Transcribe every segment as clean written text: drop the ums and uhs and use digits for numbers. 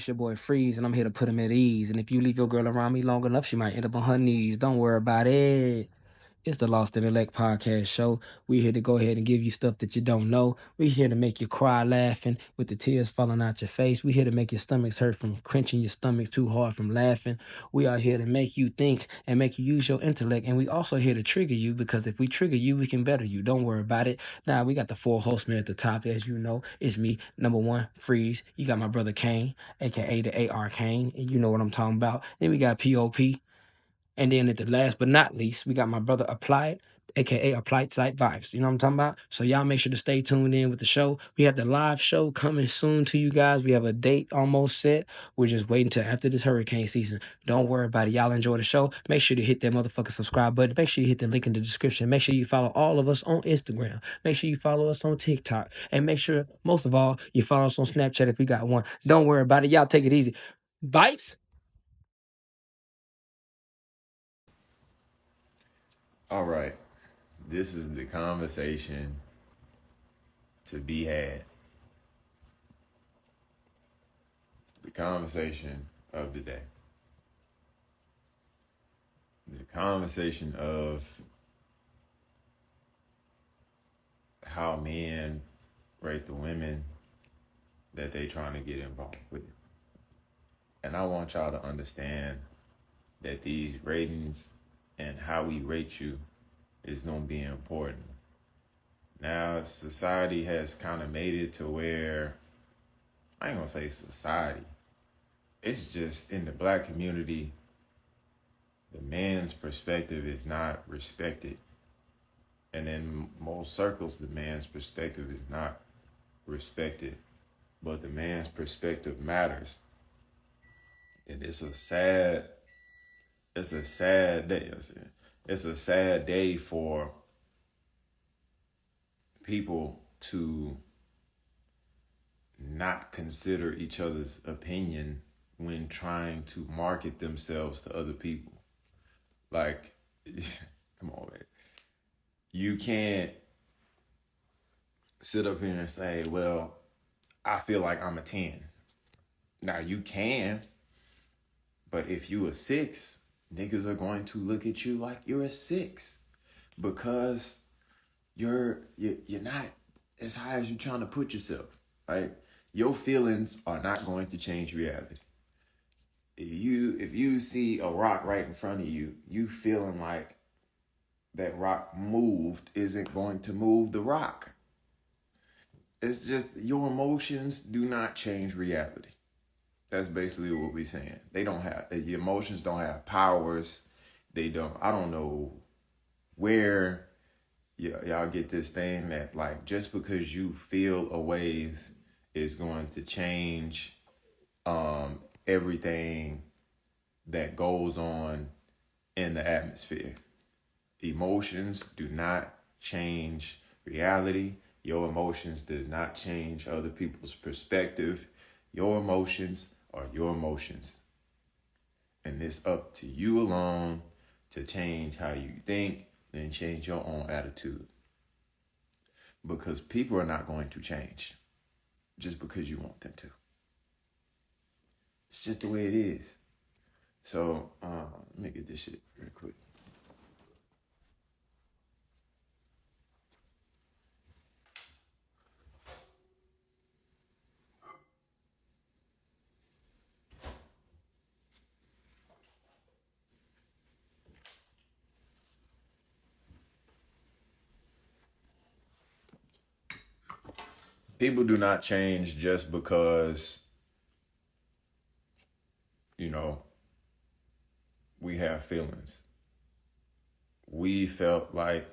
It's your boy Freeze, and I'm here to put him at ease. And if you leave your girl around me long enough, she might end up on her knees. Don't worry about it. It's the Lost in Elect podcast show. We're here to go ahead and give you stuff that you don't know. We're here to make you cry laughing with the tears falling out your face. We're here to make your stomachs hurt from clenching your stomach too hard from laughing. We are here to make you think and make you use your intellect. And we also here to trigger you, because if we trigger you, we can better you. Don't worry about it. Now, we got the four horsemen at the top, as you know. It's me, number one, Freeze. You got my brother Kane, a.k.a. the AR Kane. And you know what I'm talking about. Then we got POP. And then at the last but not least, we got my brother Applied, aka Applied Site Vibes. You know what I'm talking about? So y'all make sure to stay tuned in with the show. We have the live show coming soon to you guys. We have a date almost set. We're just waiting till after this hurricane season. Don't worry about it. Y'all enjoy the show. Make sure to hit that motherfucking subscribe button. Make sure you hit the link in the description. Make sure you follow all of us on Instagram. Make sure you follow us on TikTok. And make sure, most of all, you follow us on Snapchat if we got one. Don't worry about it. Y'all take it easy. Vibes? All right. This is the conversation to be had. The conversation of the day. The conversation of how men rate the women that they trying to get involved with. And I want y'all to understand that these ratings and how we rate you is going to be important. Now, society has kind of made it to where, I ain't going to say society, it's just in the black community, the man's perspective is not respected. And in most circles, the man's perspective is not respected. But the man's perspective matters. And it's a sad day. It's a sad day for people to not consider each other's opinion when trying to market themselves to other people. Like, come on, man. You can't sit up here and say, well, I feel like I'm a 10. Now, you can, but if you a 6, niggas are going to look at you like you're a 6 because you're not as high as you're trying to put yourself, right? Your feelings are not going to change reality. If you see a rock right in front of you, you feeling like that rock moved isn't going to move the rock. It's just your emotions do not change reality. That's basically what we're saying. They don't have, your emotions don't have powers. They don't, I don't know where y'all get this thing that like just because you feel a ways is going to change everything that goes on in the atmosphere. Emotions do not change reality. Your emotions do not change other people's perspective. Your emotions are your emotions. And it's up to you alone to change how you think and change your own attitude. Because people are not going to change just because you want them to. It's just the way it is. So, let me get this shit real quick. People do not change just because, we have feelings. We felt like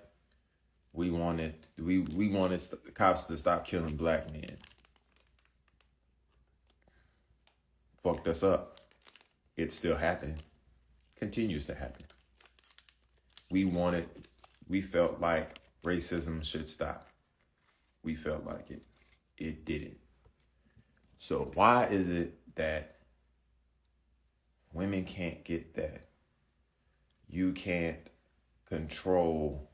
we wanted cops to stop killing black men. Fucked us up. It still happened. Continues to happen. We felt like racism should stop. We felt like it. It didn't. So why is it that women can't get that? You can't control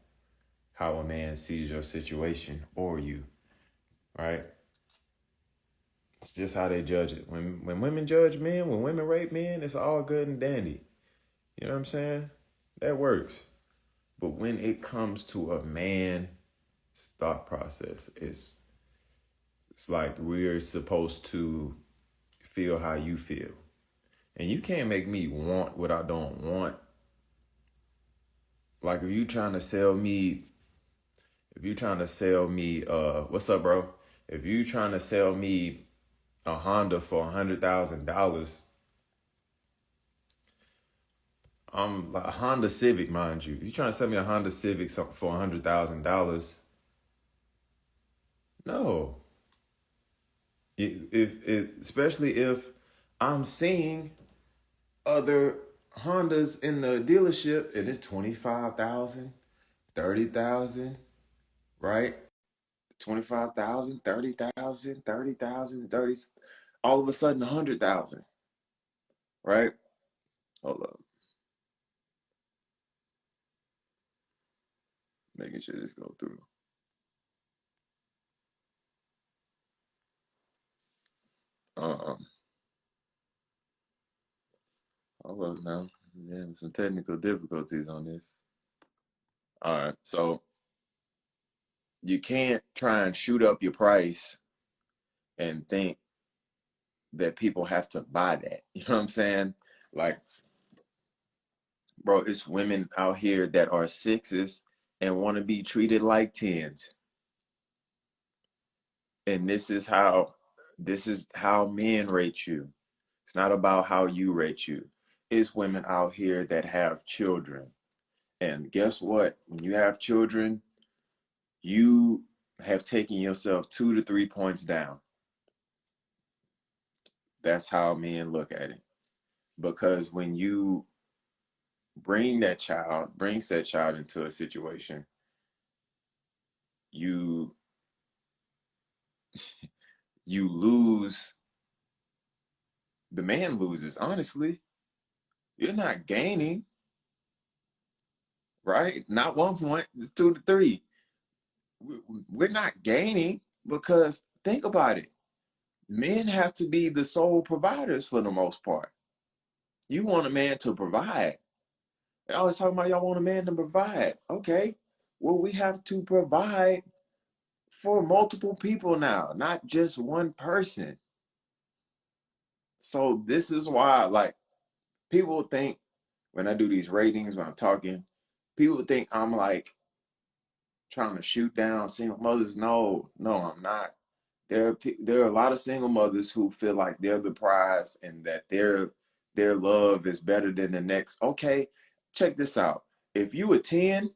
how a man sees your situation or you, right? It's just how they judge it. When women judge men, when women rape men, it's all good and dandy. You know what I'm saying? That works. But when it comes to a man's thought process, it's like we're supposed to feel how you feel. And you can't make me want what I don't want. Like if you trying to sell me what's up, bro? If you trying to sell me a Honda for $100,000, I'm like a Honda Civic, mind you. You trying to sell me a Honda Civic for $100,000? No. Especially if I'm seeing other Hondas in the dealership and it's 25,000, 30,000, right? 25,000, 30,000, 30,000, 30. All of a sudden 100,000, right? Hold up. Making sure this go through. Um, hold up now. Yeah, some technical difficulties on this. All right, so you can't try and shoot up your price and think that people have to buy that. You know what I'm saying? Like, bro, it's women out here that are sixes and want to be treated like tens. And this is how men rate you. It's not about how you rate you. It's women out here that have children. And guess what? When you have children, you have taken yourself 2 to 3 points down. That's how men look at it. Because when you brings that child into a situation, you you lose, the man loses, honestly. You're not gaining, right? Not 1 point, it's 2 to 3. We're not gaining because think about it. Men have to be the sole providers for the most part. You want a man to provide. I always talking about y'all want a man to provide. Okay. Well, we have to provide for multiple people now, not just one person. So this is why, like, people think when I do these ratings, when I'm talking, people think I'm like trying to shoot down single mothers. No, no, I'm not. There are a lot of single mothers who feel like they're the prize and that their love is better than the next. Okay, check this out. If you a 10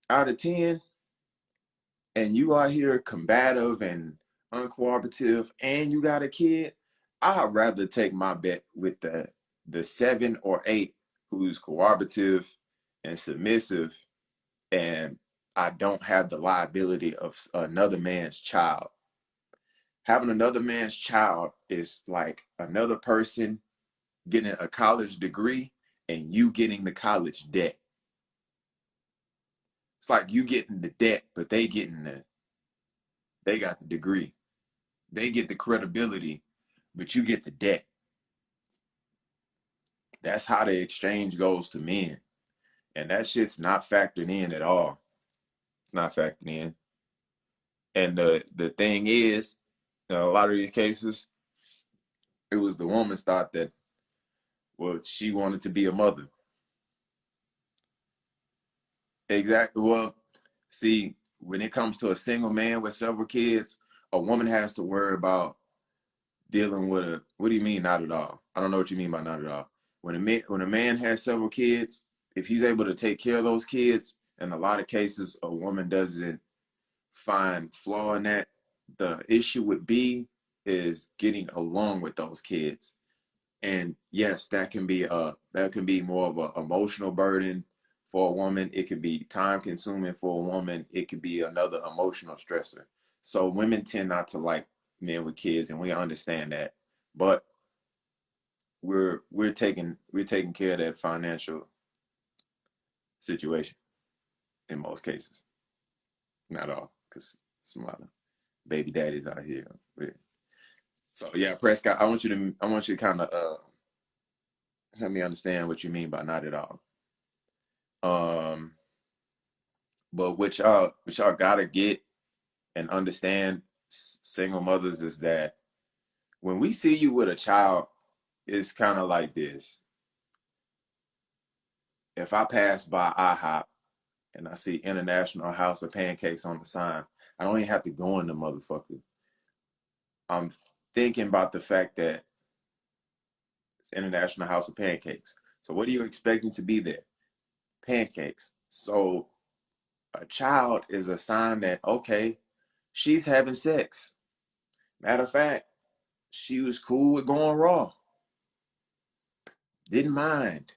out of 10 and you are here combative and uncooperative and you got a kid, I'd rather take my bet with the 7 or 8 who's cooperative and submissive, and I don't have the liability of another man's child. Having another man's child is like another person getting a college degree and you getting the college debt. It's like you getting the debt, but they got the degree. They get the credibility, but you get the debt. That's how the exchange goes to men. And that shit's not factored in at all. It's not factored in. And the thing is, in a lot of these cases, it was the woman's thought that, well, she wanted to be a mother. Exactly. Well, see, when it comes to a single man with several kids, a woman has to worry about dealing with a. What do you mean, not at all? I don't know what you mean by not at all. When a man has several kids, if he's able to take care of those kids, in a lot of cases, a woman doesn't find flaw in that. The issue would be is getting along with those kids. And yes, that can be more of an emotional burden for a woman. It can be time consuming for a woman. It could be another emotional stressor. So women tend not to like men with kids, and we understand that. But we're taking care of that financial situation in most cases. Not all, because some lot of baby daddies out here. So yeah, Prescott, I want you to kind of help me understand what you mean by not at all. Um, but what y'all gotta get and understand, single mothers, is that when we see you with a child, it's kind of like this. If I pass by IHOP and I see International House of Pancakes on the sign, I don't even have to go in the motherfucker. I'm thinking about the fact that it's International House of Pancakes. So what are you expecting to be there? Pancakes. So a child is a sign that, okay, she's having sex. Matter of fact, she was cool with going raw. Didn't mind.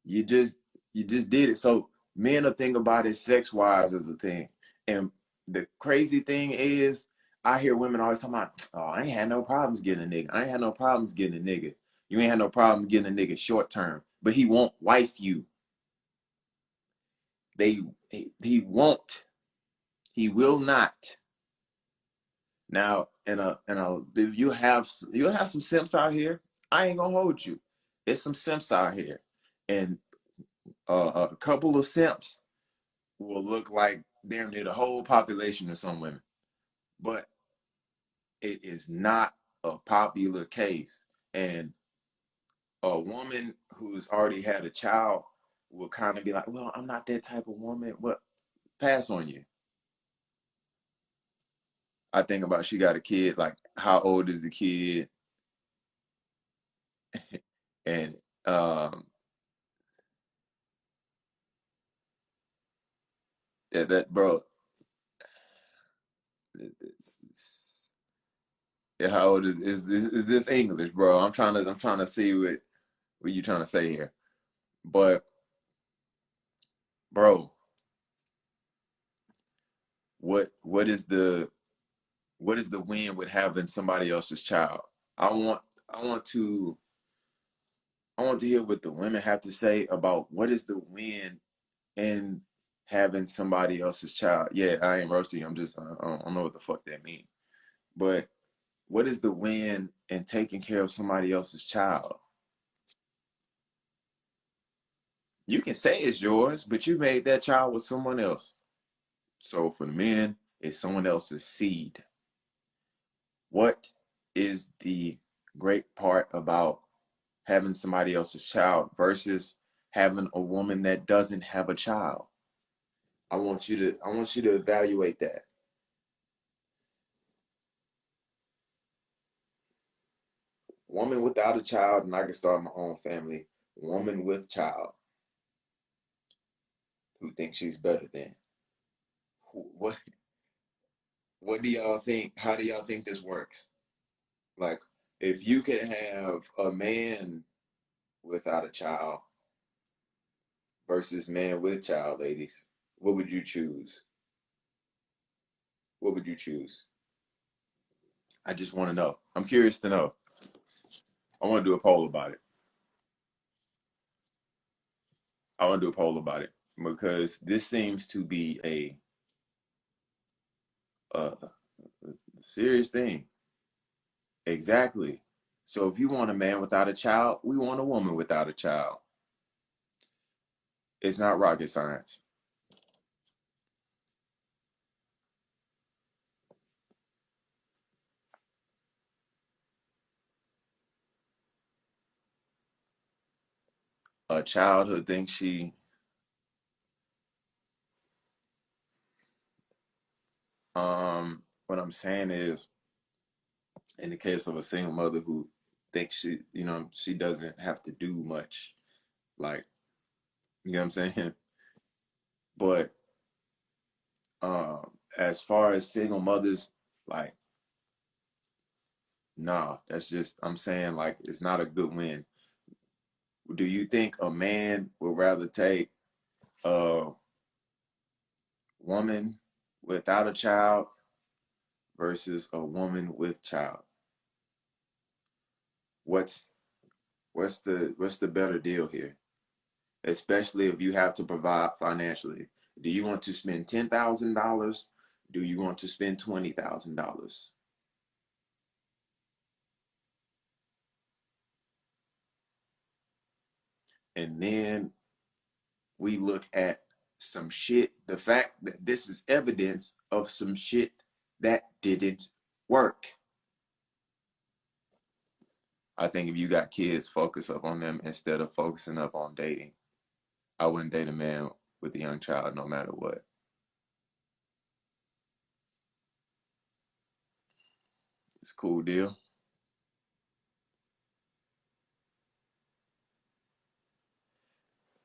You just you just did it. So men are thinking about it sex wise as a thing. And the crazy thing is, I hear women always talking about, oh, I ain't had no problems getting a nigga. I ain't had no problems getting a nigga. You ain't had no problem getting a nigga short term, but he won't wife you. He won't. He will not. Now, you'll have some simps out here. I ain't gonna hold you. There's some simps out here, and a couple of simps will look like damn near the whole population of some women, but it is not a popular case. And a woman who's already had a child will kind of be like, "Well, I'm not that type of woman." What? Pass on you. I think about she got a kid. Like, how old is the kid? And yeah, that bro. It's, yeah, how old is this English, bro? I'm trying to see what you trying to say here. But bro, what is the win with having somebody else's child? I want I want to I want to hear what the women have to say about what is the win in having somebody else's child. Yeah, I ain't roasting you. I don't know what the fuck that means. But what is the win in taking care of somebody else's child? You can say it's yours, but you made that child with someone else. So for the men, it's someone else's seed. What is the great part about having somebody else's child versus having a woman that doesn't have a child? I want you to evaluate that. Woman without a child, and I can start my own family. Woman with child who thinks she's better than. What what do y'all think? How do y'all think this works? Like, if you could have a man without a child versus man with child, ladies, what would you choose? What would you choose? I just want to know. I'm curious to know. I want to do a poll about it. I want to do a poll about it because this seems to be a serious thing. Exactly. So if you want a man without a child, we want a woman without a child. It's not rocket science. A childhood thinks she what I'm saying is, in the case of a single mother who thinks she doesn't have to do much, like, you know what I'm saying? But as far as single mothers, like, nah, that's just, I'm saying, like, it's not a good win. Do you think a man would rather take a woman without a child versus a woman with child? What's what's the better deal here? Especially if you have to provide financially. Do you want to spend $10,000? Do you want to spend $20,000? And then we look at some shit, the fact that this is evidence of some shit that didn't work. I think if you got kids, focus up on them instead of focusing up on dating. I wouldn't date a man with a young child no matter what. It's a cool deal.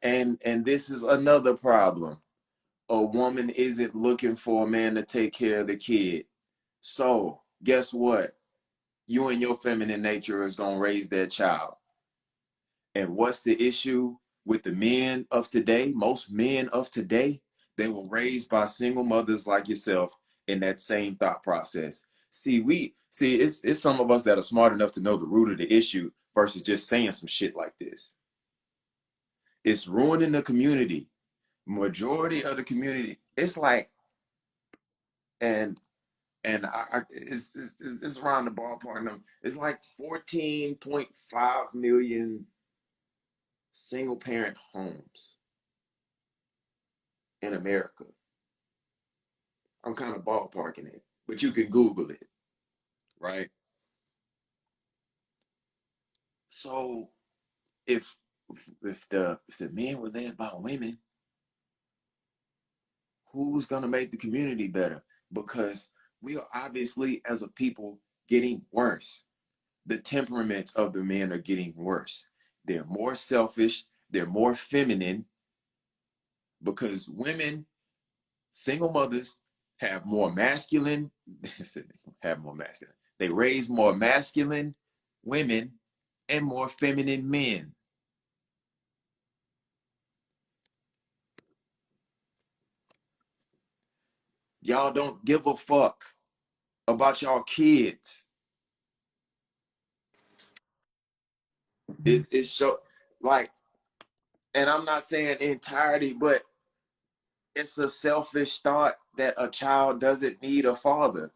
And this is another problem. A woman isn't looking for a man to take care of the kid. So guess what? You and your feminine nature is gonna raise that child. And what's the issue with the men of today? Most men of today, they were raised by single mothers like yourself in that same thought process. It's some of us that are smart enough to know the root of the issue versus just saying some shit like this. It's ruining the community. Majority of the community, it's like, and it's around the ballpark. It's like 14.5 million single parent homes in America. I'm kind of ballparking it, but you can Google it, right? So if the men were led by women, who's gonna make the community better? Because we are obviously as a people getting worse. The temperaments of the men are getting worse. They're more selfish, they're more feminine, because women, single mothers, have more masculine, have more masculine. They raise more masculine women and more feminine men. Y'all don't give a fuck about y'all kids. It's so like, and I'm not saying entirety, but it's a selfish thought that a child doesn't need a father.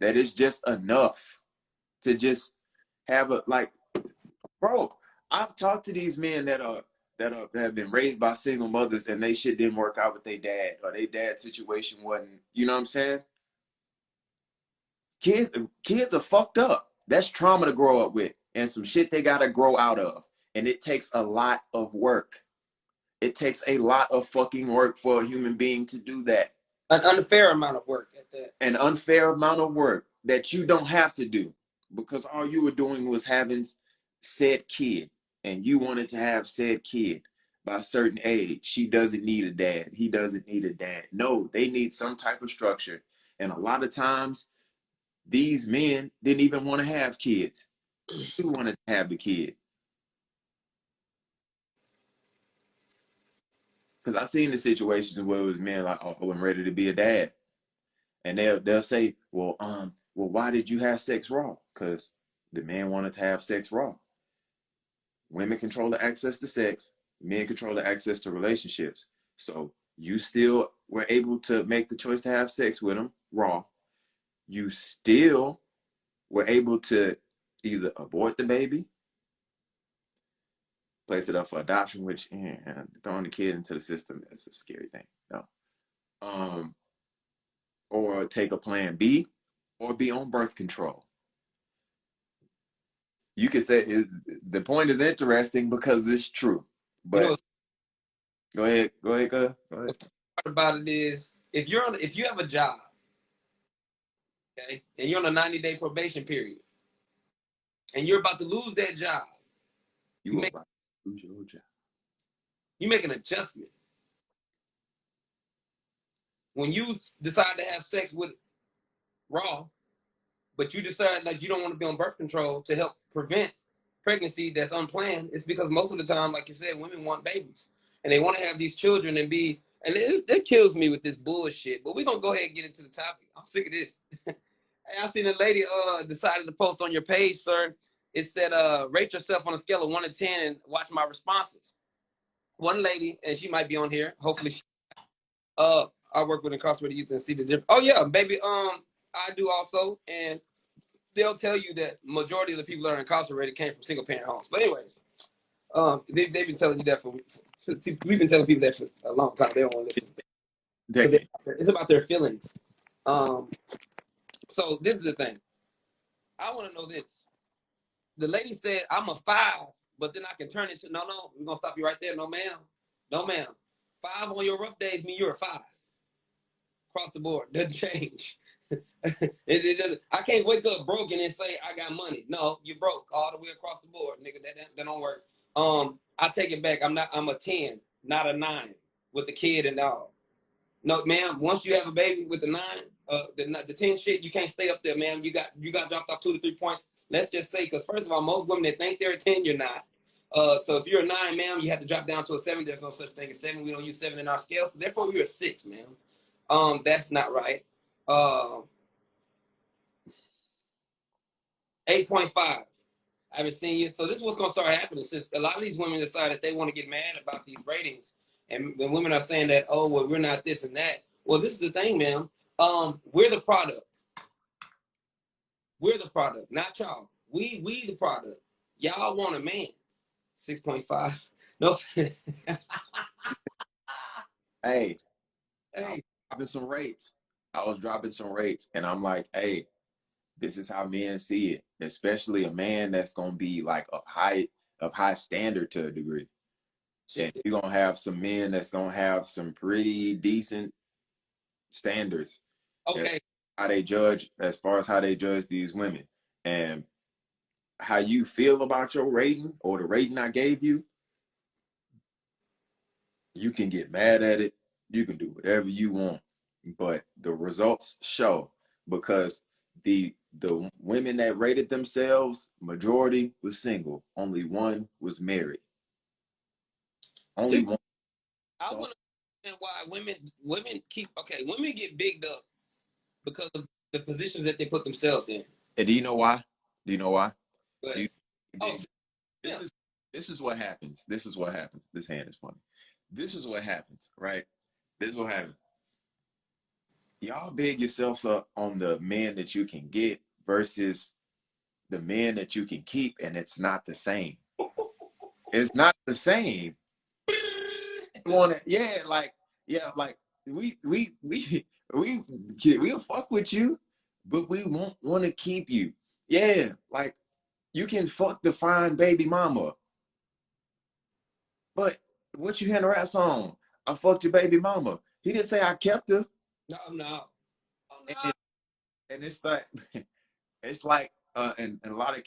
That is just enough to just have a like, bro. I've talked to these men that have been raised by single mothers and they shit didn't work out with their dad, or their dad's situation wasn't, you know what I'm saying? Kids are fucked up. That's trauma to grow up with and some shit they gotta grow out of. And it takes a lot of work. It takes a lot of fucking work for a human being to do that. An unfair amount of work at that. An unfair amount of work that you don't have to do, because all you were doing was having said kid, and you wanted to have said kid by a certain age. She doesn't need a dad. He doesn't need a dad. No, they need some type of structure. And a lot of times, these men didn't even want to have kids. You wanted to have the kid. Because I've seen the situations where it was men like, oh, I wasn't ready to be a dad. And they'll say, well, why did you have sex raw? Because the man wanted to have sex raw. Women control the access to sex, men control the access to relationships. So you still were able to make the choice to have sex with them raw. You still were able to either abort the baby, place it up for adoption, which throwing the kid into the system, that's a scary thing. No. Or take a plan B, or be on birth control. You could say the point is interesting because it's true. But You know, go ahead. the part about it is if you have a job, okay, and you're on a 90-day probation period, and you're about to lose that job, you about to lose your job. You make an adjustment. When you decide to have sex with raw, but you decide like you don't want to be on birth control to help prevent pregnancy that's unplanned, it's because most of the time, like you said, women want babies and they want to have these children and be. And it kills me with this bullshit. But we're gonna go ahead and get into the topic. I'm sick of this. Hey, I seen a lady decided to post on your page, sir. It said rate yourself on a scale of 1 to 10 and watch my responses. One lady, and she might be on here. Hopefully, I work with incarcerated youth and see the difference. Oh yeah, baby. I do also, and they'll tell you that majority of the people that are incarcerated came from single parent homes. But anyways, They've been telling you that we've been telling people that for a long time. They don't want to listen. Decade. It's about their feelings. So this is the thing. I want to know this. The lady said, I'm a 5, but then I can turn into, no, we're going to stop you right there. No, ma'am. No, ma'am. 5 on your rough days mean you're a 5. Across the board. Doesn't change. It doesn't. I can't wake up broke and then say I got money. No, you broke all the way across the board, nigga. That don't work. I take it back. I'm a 10, not a 9 with the kid and all. No, ma'am. Once you have a baby with the 9, the 10 shit, you can't stay up there, ma'am. You got dropped off 2 to 3 points. Let's just say, because first of all, most women that think they're a 10, you're not. So if you're a 9, ma'am, you have to drop down to a 7. There's no such thing as 7. We don't use 7 in our scale, so therefore you're a 6, ma'am. That's not right. 8.5. I haven't seen you. So this is what's going to start happening, since a lot of these women decide that they want to get mad about these ratings. And when women are saying that, oh, well, we're not this and that. Well, this is the thing, ma'am. We're the product. We're the product, not y'all. We the product. Y'all want a man. 6.5. No. Hey, Hey. I was dropping some rates, and I'm like, hey, this is how men see it, especially a man that's gonna be like of high standard to a degree. And you're gonna have some men that's gonna have some pretty decent standards. Okay. How they judge, as far as how they judge these women. And how you feel about your rating or the rating I gave you, you can get mad at it. You can do whatever you want. But the results show, because the women that rated themselves, majority was single. Only one was married. Only one. I want to understand why women get bigged up because of the positions that they put themselves in. And do you know why? But, This is what happens. This is what happens. This hand is funny. This is what happens, right? This is what happens. Y'all big yourselves up on the men that you can get versus the men that you can keep, and it's not the same. It's not the same. Like we'll fuck with you, but we won't want to keep you. Yeah, like you can fuck the fine baby mama, but what you had a rap song? I fucked your baby mama. He didn't say I kept her. No. And it's like it's like in a lot of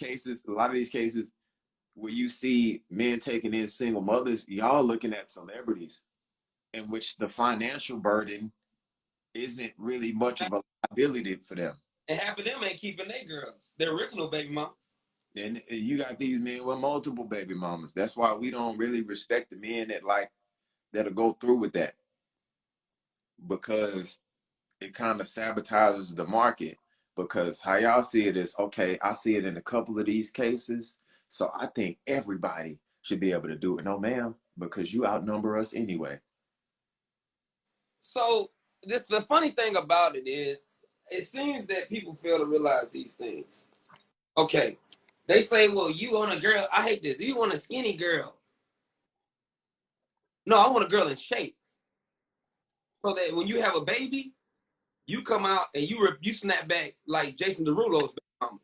these cases where you see men taking in single mothers, y'all looking at celebrities in which the financial burden isn't really much of a liability for them. And half of them ain't keeping their girls, their original baby mom. And you got these men with multiple baby mamas. That's why we don't really respect the men that'll go through with that, because it kind of sabotages the market. Because how y'all see it is, okay, I see it in a couple of these cases, so I think everybody should be able to do it. No, ma'am, because you outnumber us anyway. So the funny thing about it is, it seems that people fail to realize these things. Okay, they say, well, you want a girl, I hate this, you want a skinny girl. No, I want a girl in shape. So that when you have a baby, you come out and you snap back like Jason Derulo's mama.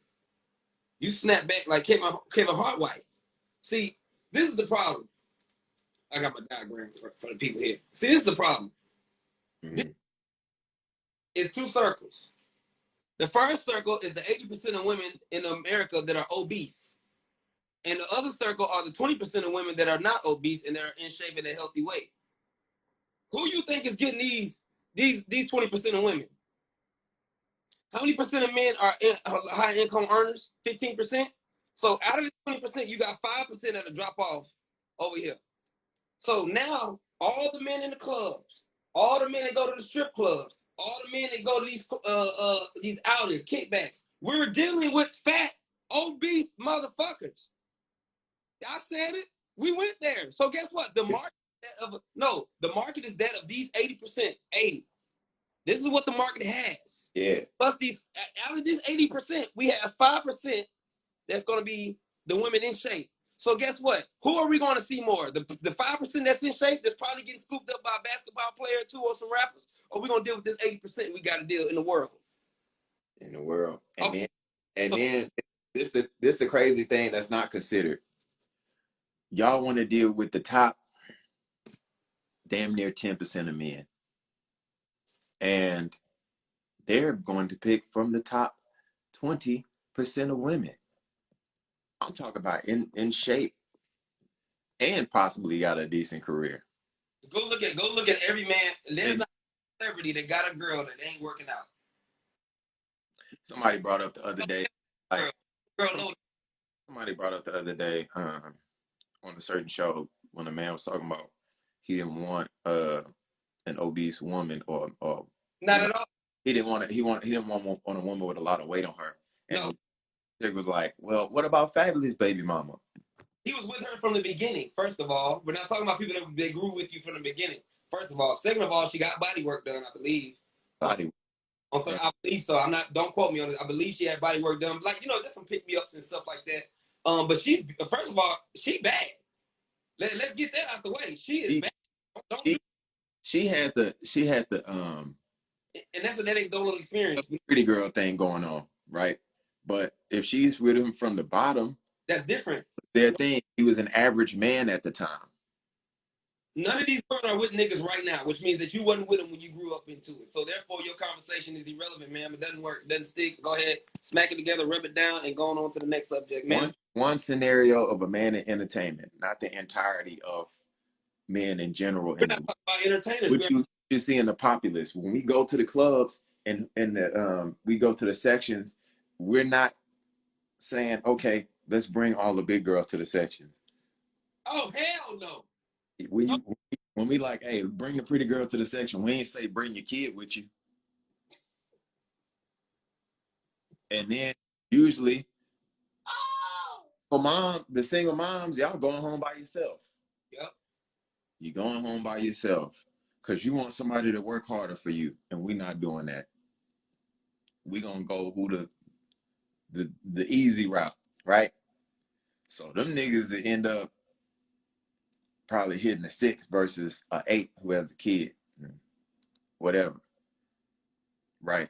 You snap back like Kevin Hart wife. See, this is the problem. I got my diagram for the people here. See, this is the problem. Mm-hmm. It's 2 circles. The first circle is the 80% of women in America that are obese. And the other circle are the 20% of women that are not obese and they're in shape in a healthy way. Who you think is getting these 20% of women? How many percent of men are high income earners? 15%. So out of the 20%, you got 5% that'll drop off over here. So now all the men in the clubs, all the men that go to the strip clubs, all the men that go to these outings, kickbacks, we're dealing with fat, obese motherfuckers. I said it. We went there. So guess what? The market is that of these 80%. 80. This is what the market has. Yeah. Plus out of this 80%, we have 5% that's going to be the women in shape. So guess what? Who are we going to see more? The 5% that's in shape that's probably getting scooped up by a basketball player or two or some rappers? Or we going to deal with this 80% we got to deal in the world? In the world. And Okay. then this the crazy thing that's not considered. Y'all want to deal with the top damn near 10% of men. And they're going to pick from the top 20% of women. I'm talking about in shape and possibly got a decent career. Go look at every man. There's not a celebrity that got a girl that ain't working out. Somebody brought up the other day, like, girl, somebody brought up the other day on a certain show when a man was talking about he didn't want an obese woman or not at all. He didn't want a woman with a lot of weight on her. And no. It was like, well, what about Fabulous baby mama? He was with her from the beginning. First of all, we're not talking about people that grew with you from the beginning. First of all, second of all, she got body work done, I believe. Body. I believe so. I'm not. Don't quote me on this. I believe she had body work done, like just some pick me ups and stuff like that. But she's first of all, she bad. Let's get that out the way. She is bad. She had the and that's an anecdotal experience. Pretty girl thing going on, right? But if she's with him from the bottom, that's different. Their thing, he was an average man at the time. None of these women are with niggas right now, which means that you wasn't with them when you grew up into it. So therefore, your conversation is irrelevant, ma'am. It doesn't work. It doesn't stick. Go ahead, smack it together, rip it down, and going on to the next subject, man. One scenario of a man in entertainment, not the entirety of men in general. We're not talking about entertainers. What you see in the populace. When we go to the clubs and we go to the sections, we're not saying, okay, let's bring all the big girls to the sections. Oh, hell no. When we like, hey, bring the pretty girl to the section, we ain't say bring your kid with you. And then usually, the single moms, y'all going home by yourself. Yep. You're going home by yourself because you want somebody to work harder for you, and we're not doing that. We're gonna go who the easy route, right? So them niggas that end up probably hitting a 6 versus a 8 who has a kid, whatever, right?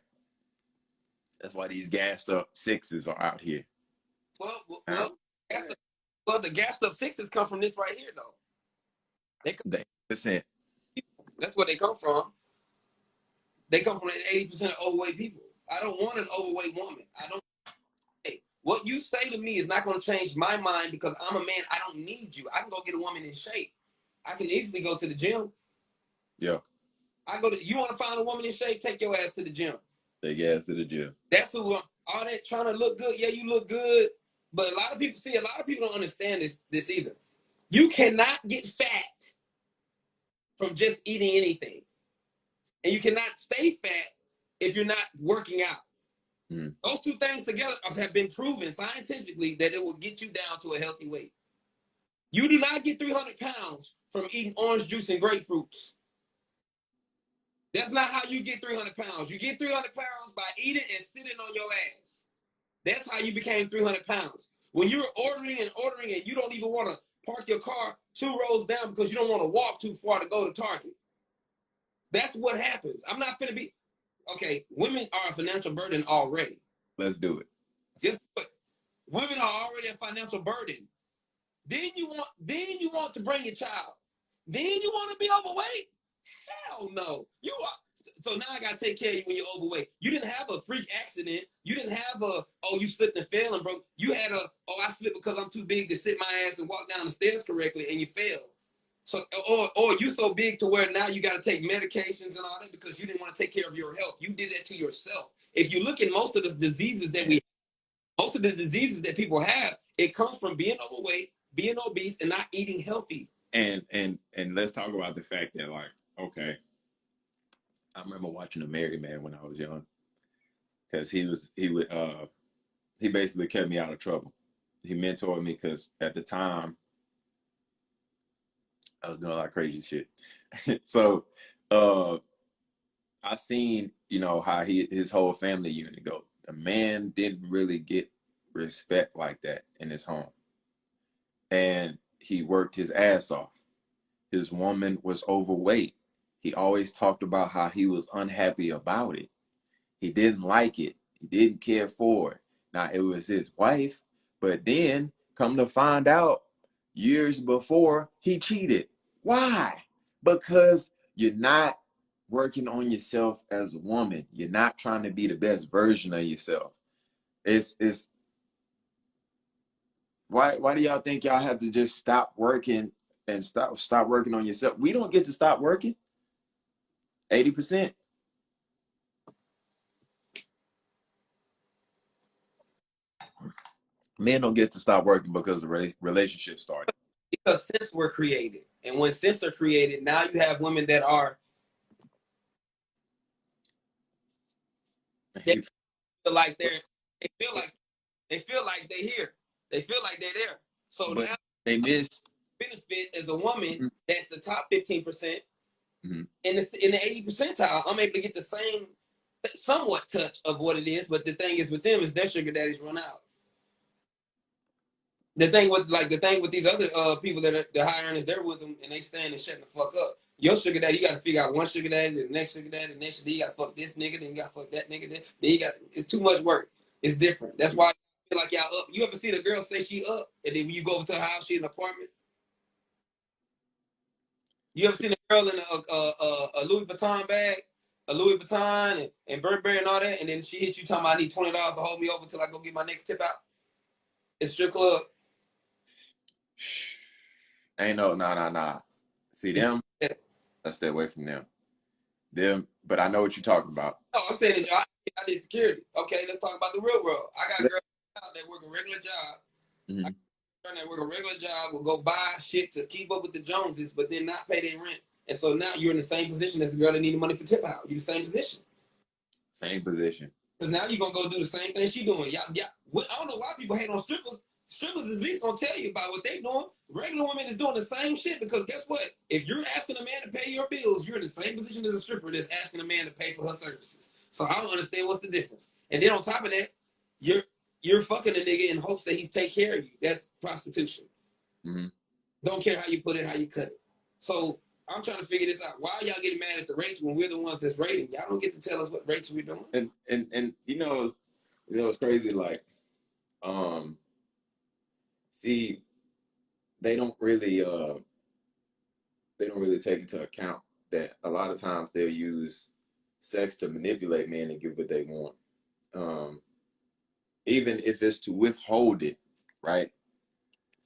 That's why these gassed up 6s are out here. Well, the gassed up 6s come from this right here, though. The 8%. That's where they come from. They come from 80% of overweight people. I don't want an overweight woman. Hey, what you say to me is not going to change my mind because I'm a man. I don't need you. I can go get a woman in shape. I can easily go to the gym. Yeah. You want to find a woman in shape? Take your ass to the gym. Take your ass to the gym. That's who all that trying to look good. Yeah, you look good. But a lot of people don't understand this either. You cannot get fat from just eating anything. And you cannot stay fat if you're not working out. Those two things together have been proven scientifically that it will get you down to a healthy weight. You do not get 300 pounds from eating orange juice and grapefruits. That's not how you get 300 pounds. You get 300 pounds by eating and sitting on your ass. That's how you became 300 pounds. When you're ordering and you don't even want to park your car 2 rows down because you don't want to walk too far to go to Target. That's what happens. I'm not finna be... Okay, women are a financial burden already. Let's do it. Women are already a financial burden. Then you want to bring your child. Then you want to be overweight? Hell no. So now I gotta take care of you when you're overweight. You didn't have a freak accident. You didn't have you slipped and fell and broke. You had I slipped because I'm too big to sit my ass and walk down the stairs correctly and you fell. So or you so big to where now you got to take medications and all that because you didn't want to take care of your health. You did that to yourself. If you look at most of the diseases that people have, it comes from being overweight, being obese, and not eating healthy. And let's talk about the fact that, like, okay, I remember watching A Married Man when I was young, because he basically kept me out of trouble. He mentored me because at the time I was doing a lot of crazy shit. So I seen, how his whole family unit go. The man didn't really get respect like that in his home. and he worked his ass off. His woman was overweight. He always talked about how he was unhappy about it. He didn't like it. He didn't care for it. Now, it was his wife, but then come to find out, years before, he cheated. Why? Because you're not working on yourself as a woman. You're not trying to be the best version of yourself. It's why do y'all think y'all have to just stop working and stop working on yourself? We don't get to stop working. 80%. Men don't get to stop working because the relationship started. Because simps were created. And when simps are created, now you have women that are they feel like they feel like they're here. They feel like they're there. So But now they miss benefit as a woman that's the top 15%. Mm-hmm. In the 80 percentile, I'm able to get the same somewhat touch of what it is, but the thing is with them is their sugar daddies run out. The thing with these other people that are the high earners, they're with them and they stand and shutting the fuck up. Your sugar daddy, you got to figure out one sugar daddy, the next sugar daddy, the next. Then you got to fuck this nigga, then you got to fuck that nigga. Then you got it's too much work. It's different. That's why I feel like y'all up. You ever see the girl say she up, and then when you go over to her house, she in an apartment. You ever seen a girl in a Louis Vuitton bag, a Louis Vuitton and Burberry and all that, and then she hit you talking about I need $20 to hold me over until I go get my next tip out? It's strip club. Ain't no nah. See them? Yeah. Let's stay away from them. But I know what you're talking about. No, I'm saying I did security. Okay, let's talk about the real world. I got girls that work a regular job. Mm-hmm. That work a regular job will go buy shit to keep up with the Joneses, but then not pay their rent. And so now you're in the same position as the girl that needed money for tip out. You're the same position. Same position. Because now you're gonna go do the same thing she doing. I don't know why people hate on strippers. Strippers is at least gonna tell you about what they doing. Regular women is doing the same shit because guess what? If you're asking a man to pay your bills, you're in the same position as a stripper that's asking a man to pay for her services. So I don't understand what's the difference. And then on top of that, you're fucking a nigga in hopes that he's take care of you. That's prostitution. Mm-hmm. Don't care how you put it, how you cut it. So I'm trying to figure this out. Why are y'all getting mad at the rates when we're the ones that's rating? Y'all don't get to tell us what rates we're doing. And it's crazy. Like, see, they don't really take into account that a lot of times they'll use sex to manipulate men and get what they want. Even if it's to withhold it, right?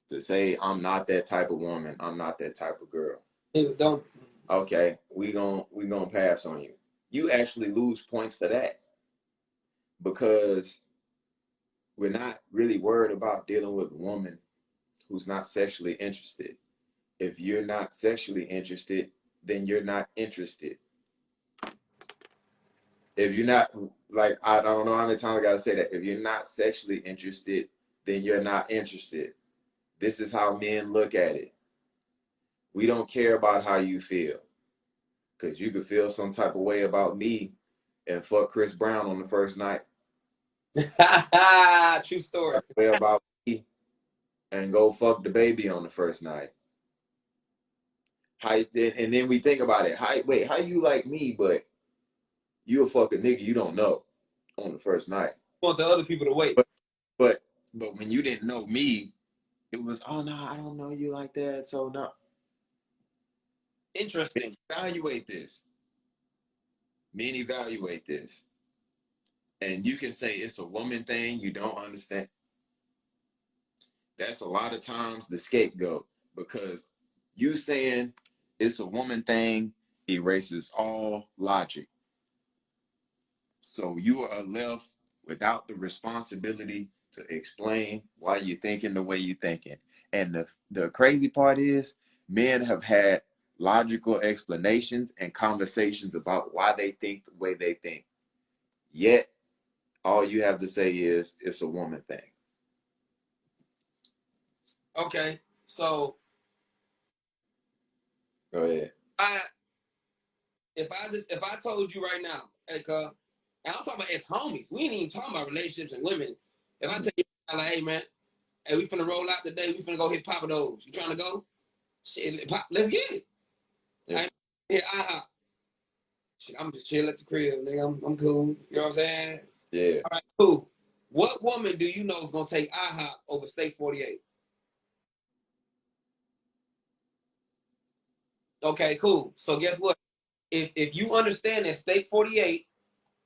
To say, I'm not that type of woman, I'm not that type of girl. Don't. Okay, we gonna pass on you. You actually lose points for that because we're not really worried about dealing with a woman who's not sexually interested. If you're not sexually interested, then you're not interested. If you're not, like, I don't know how many times I gotta say that. If you're not sexually interested, then you're not interested. This is how men look at it. We don't care about how you feel. Because you could feel some type of way about me and fuck Chris Brown on the first night. True story. Way about me and go fuck the baby on the first night. And then we think about it. How you like me, but you a fucking nigga you don't know on the first night. Want the other people to wait. But when you didn't know me, it was, oh no, I don't know you like that, so no. Interesting. Evaluate this. Men evaluate this. And you can say it's a woman thing, you don't understand. That's a lot of times the scapegoat because you saying it's a woman thing erases all logic. So you are left without the responsibility to explain why you're thinking the way you're thinking. And the crazy part is men have had logical explanations and conversations about why they think the way they think. Yet, all you have to say is it's a woman thing. Okay, so go ahead. If I told you right now, like, and I'm talking about as homies, we ain't even talking about relationships and women. If I tell you, like, hey man, Hey, we finna roll out today. We finna go hit Papa Do's. You trying to go? Shit, Pop, let's get it. Yeah. Yeah, shit, I'm just chill at the crib, nigga. I'm cool. You know what I'm saying? Yeah. All right, cool. What woman do you know is gonna take IHOP over Steak 48? Okay, cool. So guess what? If you understand that Steak 48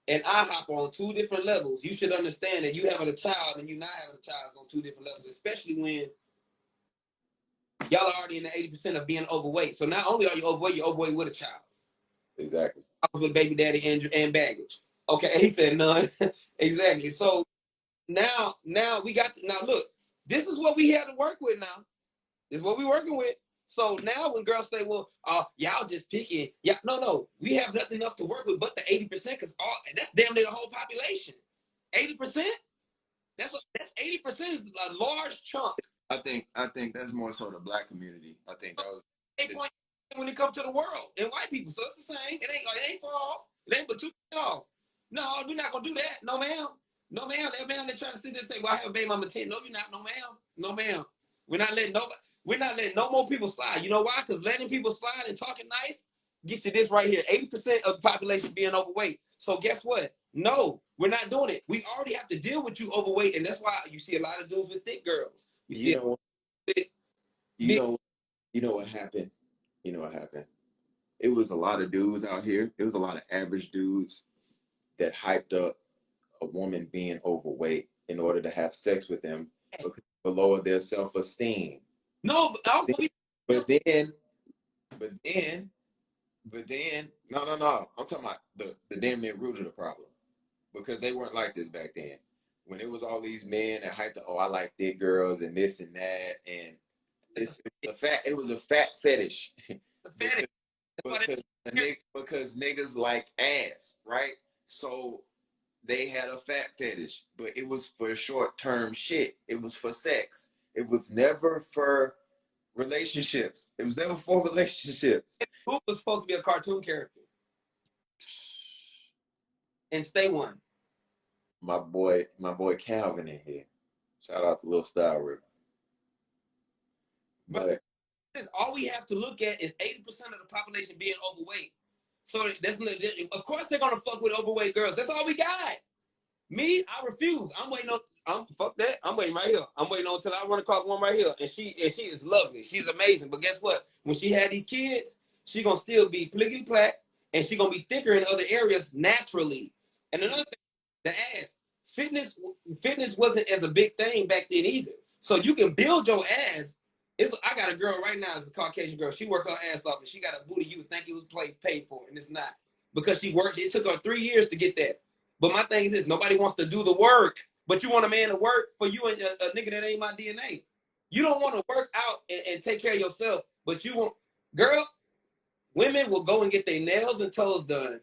and IHOP are on two different levels, you should understand that you having a child and you not having a child is on two different levels, especially when y'all are already in the 80% of being overweight. So not only are you overweight, you're overweight with a child. Exactly. I was with baby daddy and baggage. Okay, he said none. Exactly. So now we got to, now look, this is what we had to work with now. This is what we working with. So now when girls say, well, y'all just picking, yeah, no, we have nothing else to work with but the 80% because that's damn near the whole population. 80%? That's 80% is a large chunk. I think that's more so the black community. I think that was 8 point when it comes to the world and white people. So it's the same. It ain't far off. It ain't but 2% off. No, we're not gonna do that. No, ma'am. No, ma'am. That man they're trying to sit there and say, well, I have a baby mama 10. No, you're not. No, ma'am. No, ma'am. We're not letting nobody. We're not letting no more people slide. You know why? Because letting people slide and talking nice get you this right here. 80% of the population being overweight. So guess what? No, we're not doing it. We already have to deal with you overweight, and that's why you see a lot of dudes with thick girls. You see thick, you know you know what happened. You know what happened. It was a lot of dudes out here. It was a lot of average dudes that hyped up a woman being overweight in order to have sex with them because to lower their self-esteem. no, but also But then, but then, no. I'm talking about the damn near root of the problem because they weren't like this back then. When it was all these men that hyped, oh, I like thick girls and this and that, and it was a fat fetish. the fetish. because niggas like ass, right? So they had a fat fetish, but it was for short term shit. It was for sex. It was never for relationships. It was never for relationships. Who was supposed to be a cartoon character? And stay one. My boy Calvin in here. Shout out to Lil Style Rip. But All we have to look at is 80% of the population being overweight. So that's of course they're gonna fuck with overweight girls. That's all we got. Me, I refuse. I'm waiting on. Fuck that. I'm waiting right here. I'm waiting on until I run across one right here, and she is lovely. She's amazing. But guess what? When she had these kids, she gonna still be plickety plack, and she gonna be thicker in other areas naturally. And another thing, the ass fitness wasn't as a big thing back then either. So you can build your ass. I got a girl right now. It's a Caucasian girl. She worked her ass off, and she got a booty you would think it was paid for, and it's not because she worked. It took her 3 years to get that. But my thing is this: nobody wants to do the work, but you want a man to work for you and a nigga that ain't my DNA. You don't want to work out and take care of yourself, but you want, girl. Women will go and get their nails and toes done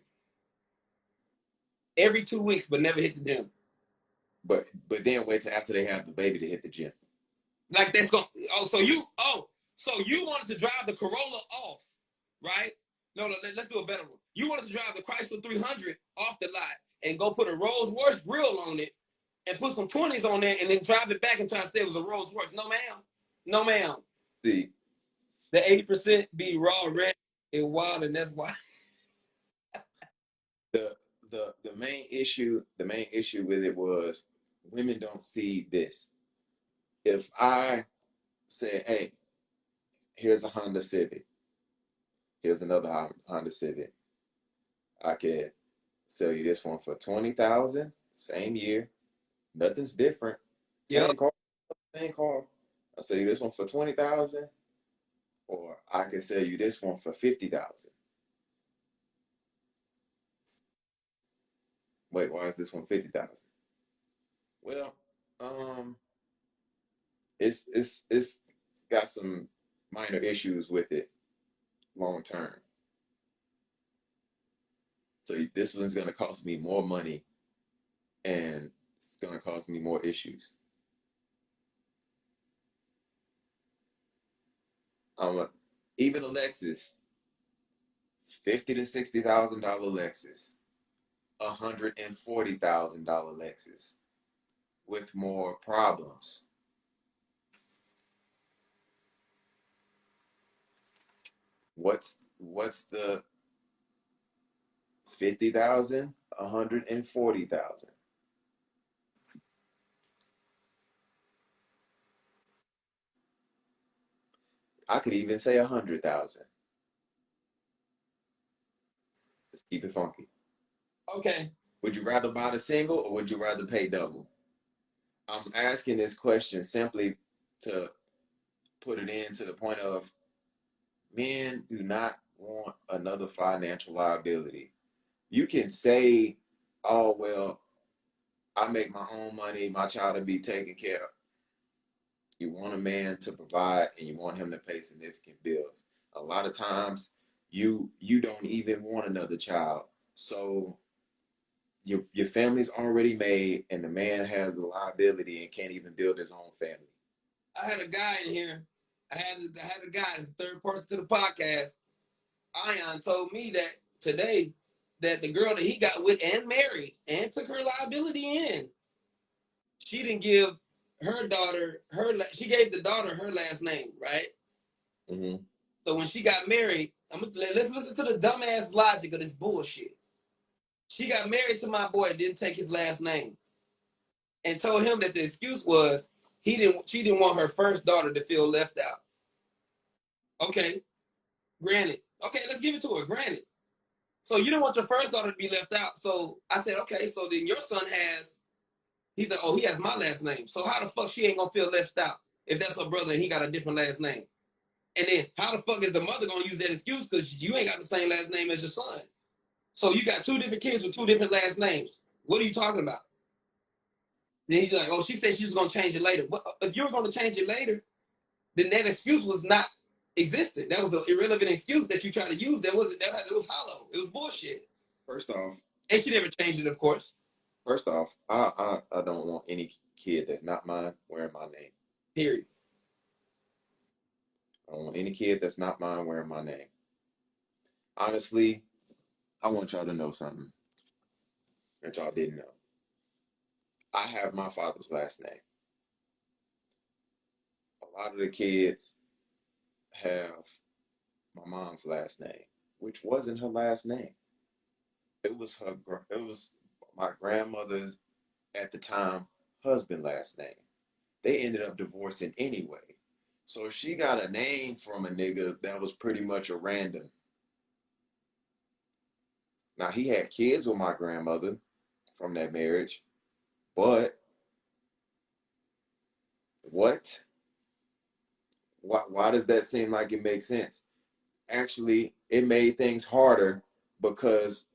every 2 weeks, but never hit the gym. but then wait till after they have the baby to hit the gym. Like that's going. So you wanted to drive the Corolla off, right? No, let's do a better one. You wanted to drive the Chrysler 300 off the lot and go put a Rolls Royce grill on it and put some 20s on there and then drive it back and try to say it was a Rolls Royce. No, ma'am. No, ma'am. See, The 80% be raw, red, and wild, and that's why. the main issue with it was women don't see this. If I say, hey, here's a Honda Civic, here's another Honda Civic, I could sell you this one for 20,000, same year, nothing's different, same Yep. car, same car. I'll sell you this one for 20,000, or I could sell you this one for 50,000. Wait, why is this one 50,000? Well, it's got some minor issues with it long term. So this one's gonna cost me more money, and it's gonna cause me more issues. Even a Lexus, $50,000 to $60,000 Lexus, $140,000 Lexus with more problems. What's the 50,000, 140,000? I could even say 100,000. Let's keep it funky. Okay. Would you rather buy the single or would you rather pay double? I'm asking this question simply to put it into the point of men do not want another financial liability. You can say, oh, well, I make my own money, my child will be taken care of. You want a man to provide and you want him to pay significant bills. A lot of times you don't even want another child. So your family's already made and the man has a liability and can't even build his own family. I had a guy in here. I had a guy, as the third person to the podcast. Ion told me that today that the girl that he got with and married and took her liability in, she didn't give her daughter she gave the daughter her last name, right? Mm-hmm. So when she got married, let's listen to the dumbass logic of this bullshit. She got married to my boy, didn't take his last name, and told him that the excuse was she didn't want her first daughter to feel left out. Okay, granted. Okay, let's give it to her. Granted. So you don't want your first daughter to be left out. So I said, okay, so then your son he said, oh, he has my last name. So how the fuck she ain't gonna feel left out if that's her brother and he got a different last name? And then how the fuck is the mother gonna use that excuse because you ain't got the same last name as your son? So you got two different kids with two different last names. What are you talking about? Then he's like, oh, she said she was gonna change it later. Well, if you were gonna change it later, then that excuse was not existent. That was an irrelevant excuse that you tried to use. It was hollow. It was bullshit. First off, and she never changed it, of course. I don't want any kid that's not mine wearing my name. Period. I don't want any kid that's not mine wearing my name. Honestly, I want y'all to know something that y'all didn't know. I have my father's last name. A lot of the kids have my mom's last name, which wasn't her last name. It was my grandmother's at the time husband last name. They ended up divorcing anyway. So she got a name from a nigga that was pretty much a random. Now he had kids with my grandmother from that marriage, but what? Why does that seem like it makes sense? Actually, it made things harder because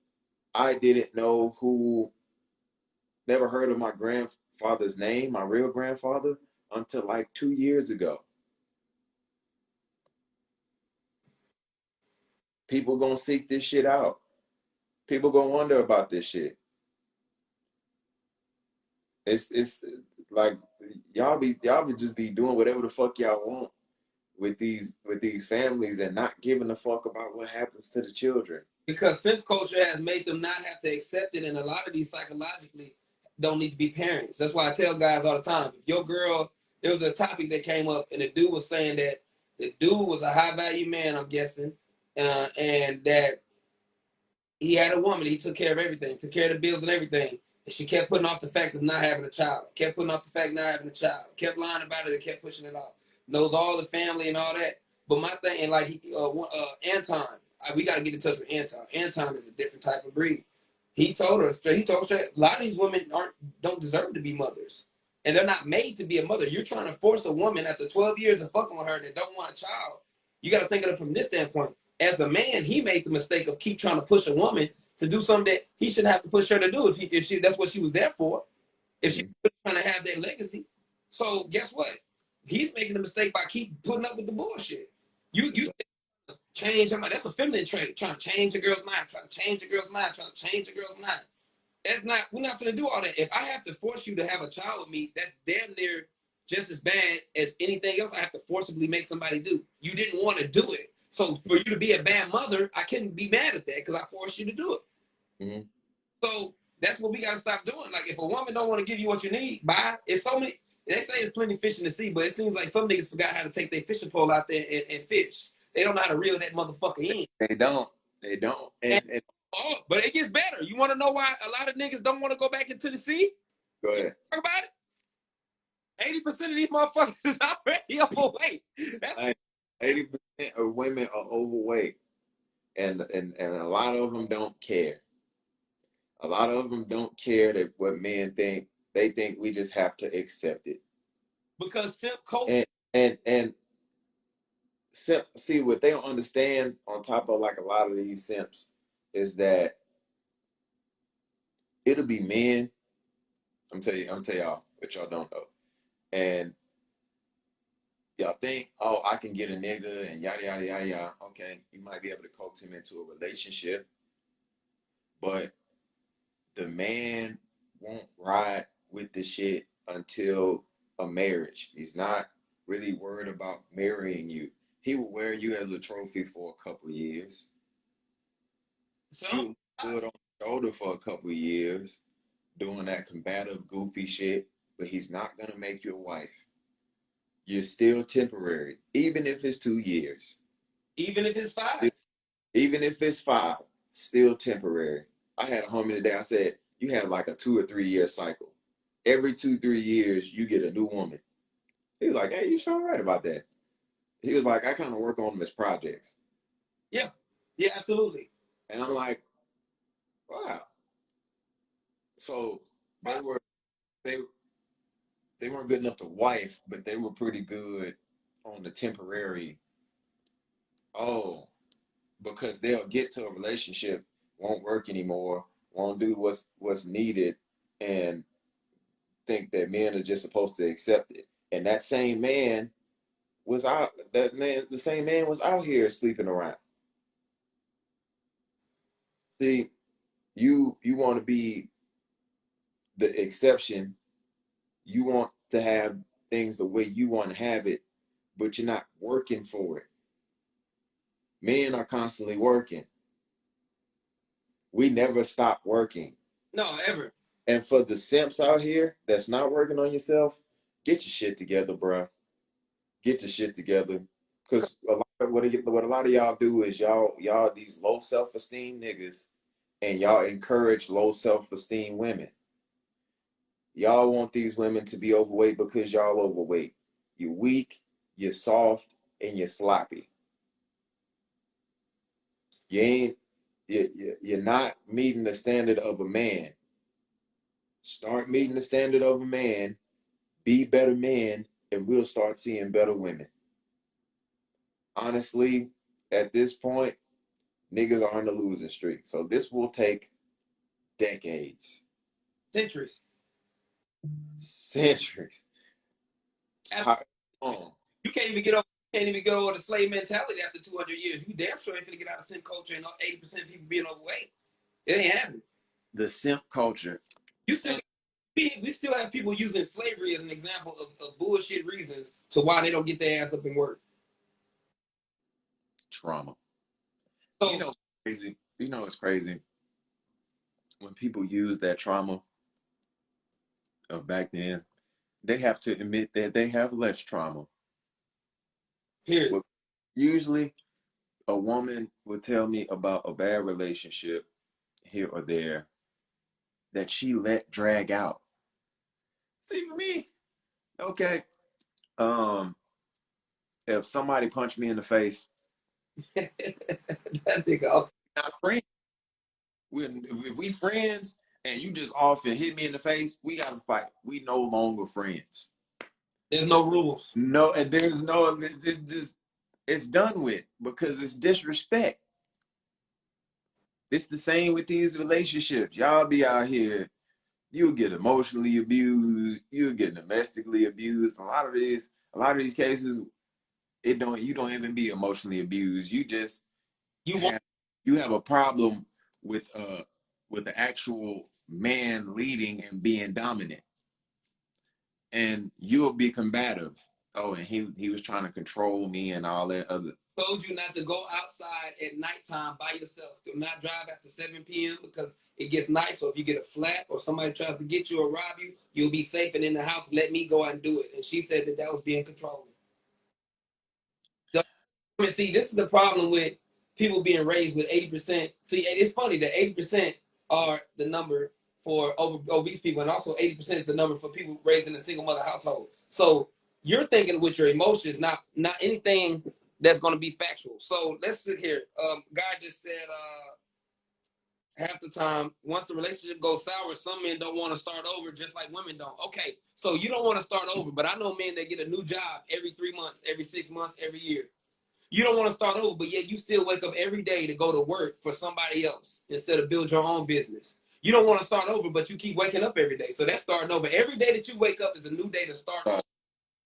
I didn't know never heard of my grandfather's name, my real grandfather, until like 2 years ago. People gonna seek this shit out. People gonna wonder about this shit. It's like y'all be just be doing whatever the fuck y'all want with these families and not giving a fuck about what happens to the children. Because simp culture has made them not have to accept it, and a lot of these psychologically don't need to be parents. That's why I tell guys all the time, if your girl, there was a topic that came up, and the dude was saying that the dude was a high value man, I'm guessing, and that he had a woman, he took care of everything, took care of the bills and everything. And she kept putting off the fact of not having a child, kept putting off the fact of not having a child, kept lying about it and kept pushing it off. Knows all the family and all that. But my thing, and like Anton, we got to get in touch with Anton. Anton is a different type of breed. He told her straight, a lot of these women don't deserve to be mothers. And they're not made to be a mother. You're trying to force a woman after 12 years of fucking with her that don't want a child. You got to think of it from this standpoint. As a man, he made the mistake of keep trying to push a woman to do something that he shouldn't have to push her to do if she that's what she was there for. If she was trying to have that legacy. So guess what? He's making a mistake by keep putting up with the bullshit. You change somebody. That's a feminine trait. Trying to change a girl's mind. Trying to change a girl's mind. Trying to change a girl's mind. We're not gonna do all that. If I have to force you to have a child with me, that's damn near just as bad as anything else I have to forcibly make somebody do. You didn't want to do it. So for you to be a bad mother, I couldn't be mad at that because I forced you to do it. Mm-hmm. So that's what we gotta stop doing. Like if a woman don't want to give you what you need, bye. It's so many. They say it's plenty of fish in the sea, but it seems like some niggas forgot how to take their fishing pole out there and fish. They don't know how to reel that motherfucker in. They don't. And Oh, but it gets better. You want to know why a lot of niggas don't want to go back into the sea? go ahead. Talk about it. 80% of these motherfuckers is already overweight. That's 80% of women are overweight, and a lot of them don't care. A lot of them don't care that what men think. They think we just have to accept it. because simp culture. And simp, see what they don't understand on top of like a lot of these simps is that it'll be men. I'm tell y'all what y'all don't know. And y'all think, oh, I can get a nigga and yada yada yada yada. Okay, you might be able to coax him into a relationship, but the man won't ride with the shit until a marriage. He's not really worried about marrying you. He will wear you as a trophy for a couple years. So You will good on the shoulder for a couple years, doing that combative, goofy shit, but he's not gonna make you a wife. You're still temporary, even if it's 2 years. even if it's 5. Even if it's 5, still temporary. I had a homie today, I said, you have like a 2 or 3 year cycle. Every 2, 3 years, you get a new woman. He was like, hey, you sure right about that. He was like, I kind of work on them as projects. Yeah, absolutely. And I'm like, wow. So they weren't good enough to wife, but they were pretty good on the temporary. Oh, because they'll get to a relationship, won't work anymore, won't do what's needed, and think that men are just supposed to accept it. And that same man was out. The same man was out here sleeping around. See, you want to be the exception. You want to have things the way you want to have it, but you're not working for it. Men are constantly working. We never stop working. No, ever. And for the simps out here that's not working on yourself, get your shit together, bro. Get your shit together. Because what a lot of y'all do is y'all these low self-esteem niggas, and y'all encourage low self-esteem women. Y'all want these women to be overweight because y'all overweight. You're weak, you're soft, and you're sloppy. You're not meeting the standard of a man. Start meeting the standard of a man, be better men, and we'll start seeing better women. Honestly, at this point, niggas are on the losing streak. So this will take decades. Centuries. Centuries. How long? You can't even get over the slave mentality after 200 years. You damn sure ain't finna get out of simp culture and 80% of people being overweight. It ain't happening. The simp culture. We still have people using slavery as an example of bullshit reasons to why they don't get their ass up and work. Trauma. So, You know what's crazy? You know it's crazy? When people use that trauma of back then, they have to admit that they have less trauma. period. Well, usually, a woman would tell me about a bad relationship here or there that she let drag out. See, for me, okay, if somebody punched me in the face, That nigga. not friends. If we friends and you just off and hit me in the face, we gotta fight. We no longer friends. There's no rules. No, and there's no. It's done with because it's disrespect. It's the same with these relationships. Y'all be out here, you'll get emotionally abused, you'll get domestically abused. A lot of these cases, you don't even be emotionally abused. You have a problem with the actual man leading and being dominant. And you'll be combative. Oh, and he was trying to control me and all that other. Told you not to go outside at nighttime by yourself. Do not drive after 7 p.m. because it gets nice. So if you get a flat or somebody tries to get you or rob you, you'll be safe and in the house. Let me go out and do it. And she said that was being controlling. I mean, see, this is the problem with people being raised with 80%. See, it's funny that 80% are the number for obese people, and also 80% is the number for people raised in a single mother household. So you're thinking with your emotions, not anything that's going to be factual. So let's sit here. Guy just said half the time, once the relationship goes sour, some men don't want to start over, just like women don't. Okay, so you don't want to start over, but I know men that get a new job every 3 months, every 6 months, every year. You don't want to start over, but yet you still wake up every day to go to work for somebody else instead of build your own business. You don't want to start over, but you keep waking up every day. So that's starting over. Every day that you wake up is a new day to start over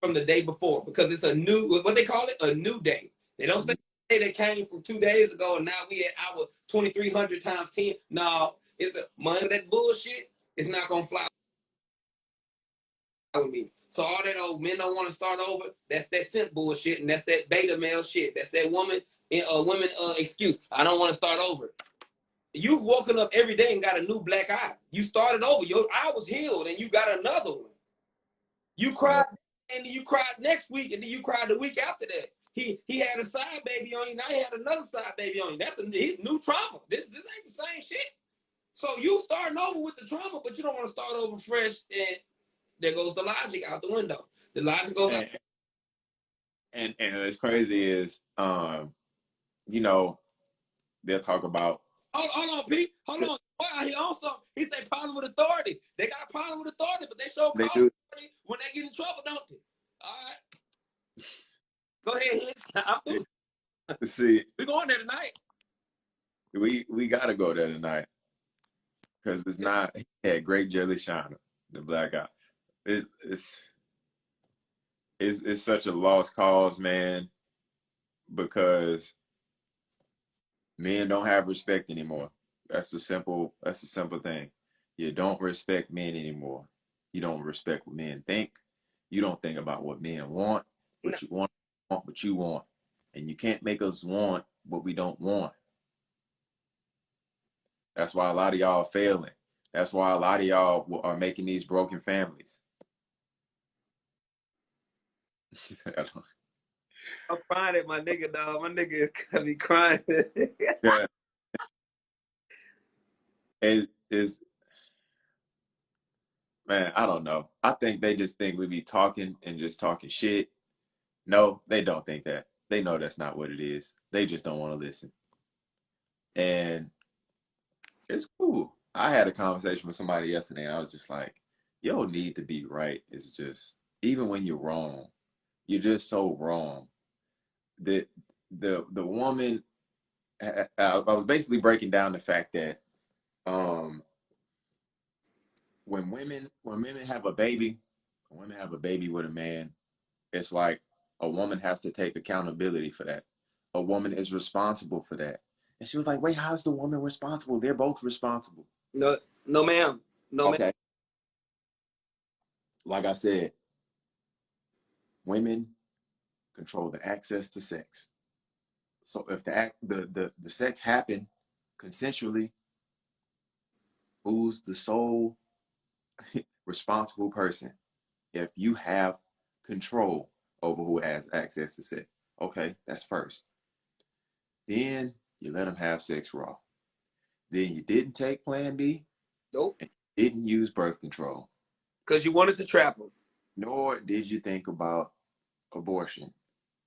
from the day before, because it's a new, what they call it, a new day. They don't say the day that came from 2 days ago and now we at our 2,300 times 10. No, it's a month of that bullshit. It's not going to fly with me. So all that old men don't want to start over, that's that simp bullshit, and that's that beta male shit. That's that woman excuse. I don't want to start over. You've woken up every day and got a new black eye. You started over. Your eye was healed and you got another one. You cried and then you cried next week and then you cried the week after that. He had a side baby on you. Now he had another side baby on you. That's a new trauma. This ain't the same shit. So you starting over with the trauma, but you don't want to start over fresh, and there goes the logic out the window. The logic goes out. And what's crazy is, you know, they'll talk about. Hold on, Pete. Hold on. Boy, he also he said problem with authority. They got a problem with authority, but they show call authority when they get in trouble, don't they? All right. Go ahead, Hicks. I'm through. See, we're going there tonight. We gotta go there tonight because it's not. Yeah, Great Jelly Shiner, the black guy. It's such a lost cause, man, because men don't have respect anymore. That's a simple thing. You don't respect men anymore. You don't respect what men think. You don't think about what men want, what you want what you want. And you can't make us want what we don't want. That's why a lot of y'all are failing. That's why a lot of y'all are making these broken families. I'm crying at my nigga, dog. My nigga is gonna be crying. Yeah. It's man, I don't know. I think they just think we be talking and just talking shit. No, they don't think that. They know that's not what it is. They just don't want to listen. And it's cool. I had a conversation with somebody yesterday, and I was just like, you don't need to be right. It's just, even when you're wrong, you're just so wrong. The woman, I was basically breaking down the fact that when women have a baby, when women have a baby with a man, it's like a woman has to take accountability for that. A woman is responsible for that. And she was like, wait, how's the woman responsible? They're both responsible. No, ma'am. No, okay. Like I said, women control the access to sex. So if the sex happened consensually, who's the sole responsible person if you have control over who has access to sex? Okay, that's first. Then you let them have sex raw. Then you didn't take Plan B. Nope. And didn't use birth control. Because you wanted to trap them. Nor did you think about abortion.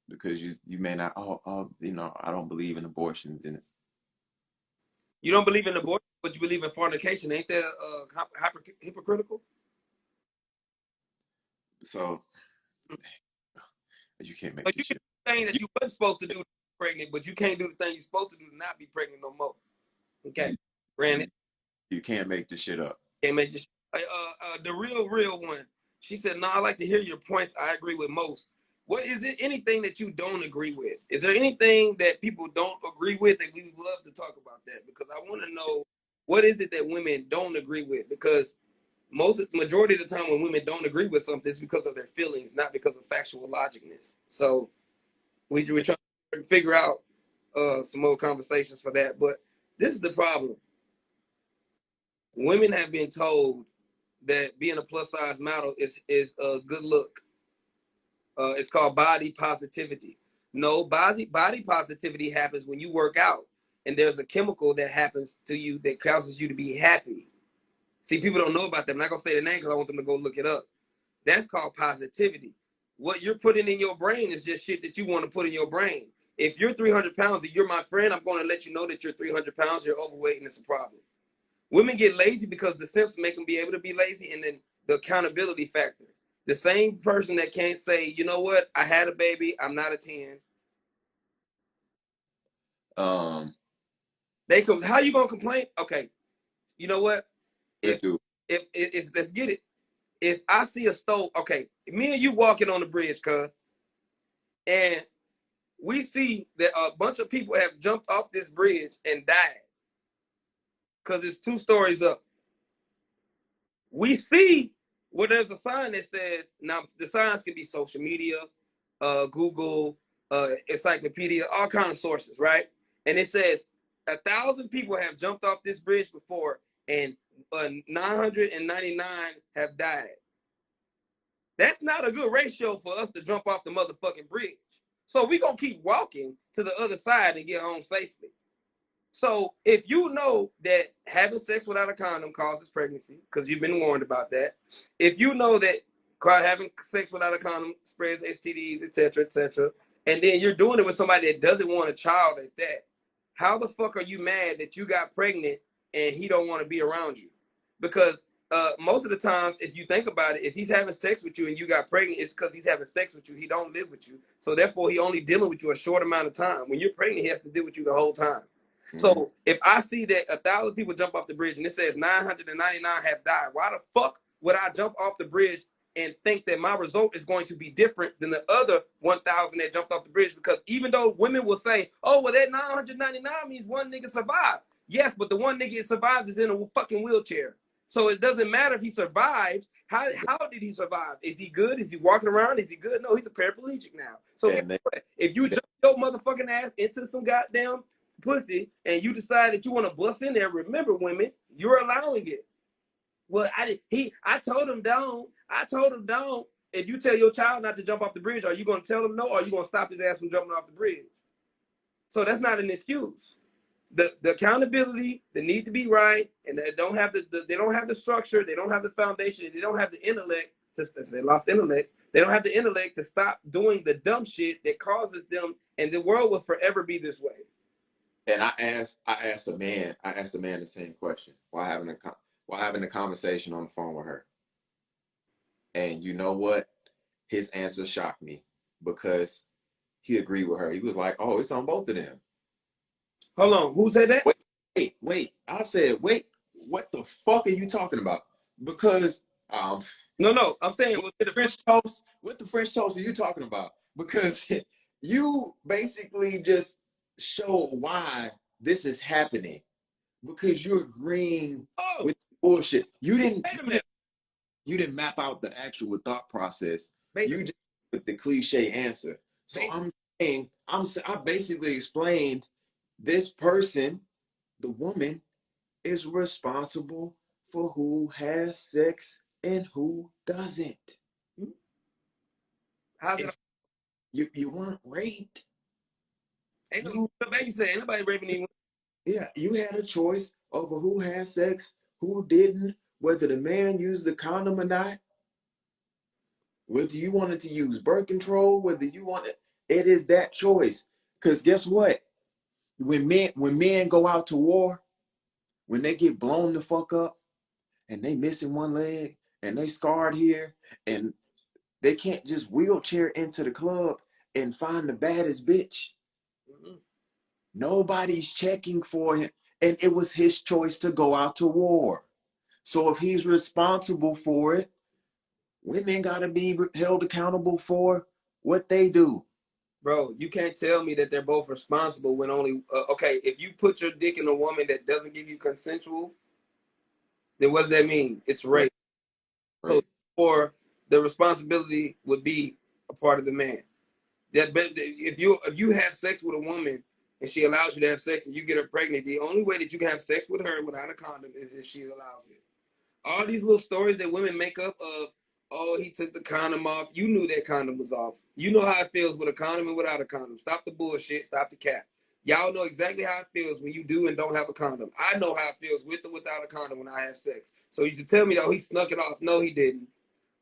Because you may not, I don't believe in abortions. And you don't believe in abortion, but you believe in fornication. Ain't that hypocritical? So you can't make this shit. Thing that you weren't supposed to do to be pregnant, but you can't do the thing you're supposed to do to not be pregnant no more. Okay, granted. You can't make this shit up. Can't make this. The real one. She said, "No, I like to hear your points. I agree with most. What is it? Anything that you don't agree with? Is there anything that people don't agree with? And we would love to talk about that, because I want to know what is it that women don't agree with, because majority of the time when women don't agree with something, it's because of their feelings, not because of factual logicness. So we're trying to figure out some more conversations for that. But this is the problem. Women have been told that being a plus size model is a good look. It's called body positivity. No, body positivity happens when you work out, and there's a chemical that happens to you that causes you to be happy. See, people don't know about that. I'm not gonna say the name because I want them to go look it up. That's called positivity. What you're putting in your brain is just shit that you want to put in your brain. If you're 300 pounds and you're my friend, I'm going to let you know that you're 300 pounds, you're overweight, and it's a problem. Women get lazy because the simps make them be able to be lazy, and then the accountability factor. The same person that can't say, you know what, I had a baby, I'm not a 10. They come. How you gonna complain? Okay, you know what? Let's do If let's get it. If I see a stove, okay, me and you walking on the bridge, cuz, and we see that a bunch of people have jumped off this bridge and died because it's 2 stories up. We see where there's a sign that says, now the signs can be social media, Google, encyclopedia, all kinds of sources, right? And it says 1,000 people have jumped off this bridge before, and 999 have died. That's not a good ratio for us to jump off the motherfucking bridge. So we're going to keep walking to the other side and get home safely. So if you know that having sex without a condom causes pregnancy, because you've been warned about that, if you know that having sex without a condom spreads STDs, etc., and then you're doing it with somebody that doesn't want a child at that, how the fuck are you mad that you got pregnant and he don't want to be around you? Because most of the times, if you think about it, if he's having sex with you and you got pregnant, it's because he's having sex with you. He don't live with you. So therefore, he only dealing with you a short amount of time. When you're pregnant, he has to deal with you the whole time. Mm-hmm. So if I see that 1,000 people jump off the bridge and it says 999 have died, why the fuck would I jump off the bridge and think that my result is going to be different than the other 1,000 that jumped off the bridge? Because even though women will say, oh, well, that 999 means one nigga survived. Yes, but the one nigga that survived is in a fucking wheelchair. So it doesn't matter if he survives. How did he survive? Is he good? Is he walking around? Is he good? No, he's a paraplegic now. So if you jump your motherfucking ass into some goddamn pussy and you decide that you want to bust in there, remember, women, you're allowing it. Well, I told him don't. I told him don't. If you tell your child not to jump off the bridge, are you going to tell him no, or are you going to stop his ass from jumping off the bridge? So that's not an excuse. The accountability, the need to be right, and they don't have the structure, they don't have the foundation, they don't have the intellect they lost intellect. They don't have the intellect to stop doing the dumb shit that causes them, and the world will forever be this way. And I asked the man the same question while having a conversation on the phone with her. And you know what? His answer shocked me because he agreed with her. He was like, "Oh, it's on both of them." Hold on, who said that? Wait. I said, wait, what the fuck are you talking about? Because no, I'm saying what the French toast are you talking about? Because you basically just show why this is happening. Because you're agreeing with bullshit. You didn't map out the actual thought process. You just put the cliche answer. So I basically explained this person, the woman, is responsible for who has sex and who doesn't. You weren't raped. Ain't no baby say anybody raping anyone. Yeah, you had a choice over who had sex, who didn't, whether the man used the condom or not, whether you wanted to use birth control, whether you wanted, it is that choice. Because guess what? When men go out to war, when they get blown the fuck up and they missing one leg and they scarred here and they can't just wheelchair into the club and find the baddest bitch. Mm-hmm. Nobody's checking for him. And it was his choice to go out to war. So if he's responsible for it, women got to be held accountable for what they do. Bro, you can't tell me that they're both responsible when only, okay, if you put your dick in a woman that doesn't give you consensual, then what does that mean? It's rape. Right. So, or the responsibility would be a part of the man. If you have sex with a woman and she allows you to have sex and you get her pregnant, the only way that you can have sex with her without a condom is if she allows it. All these little stories that women make up of, oh, he took the condom off. You knew that condom was off. You know how it feels with a condom and without a condom. Stop the bullshit. Stop the cap. Y'all know exactly how it feels when you do and don't have a condom. I know how it feels with or without a condom when I have sex. So you can tell me, oh, he snuck it off. No, he didn't.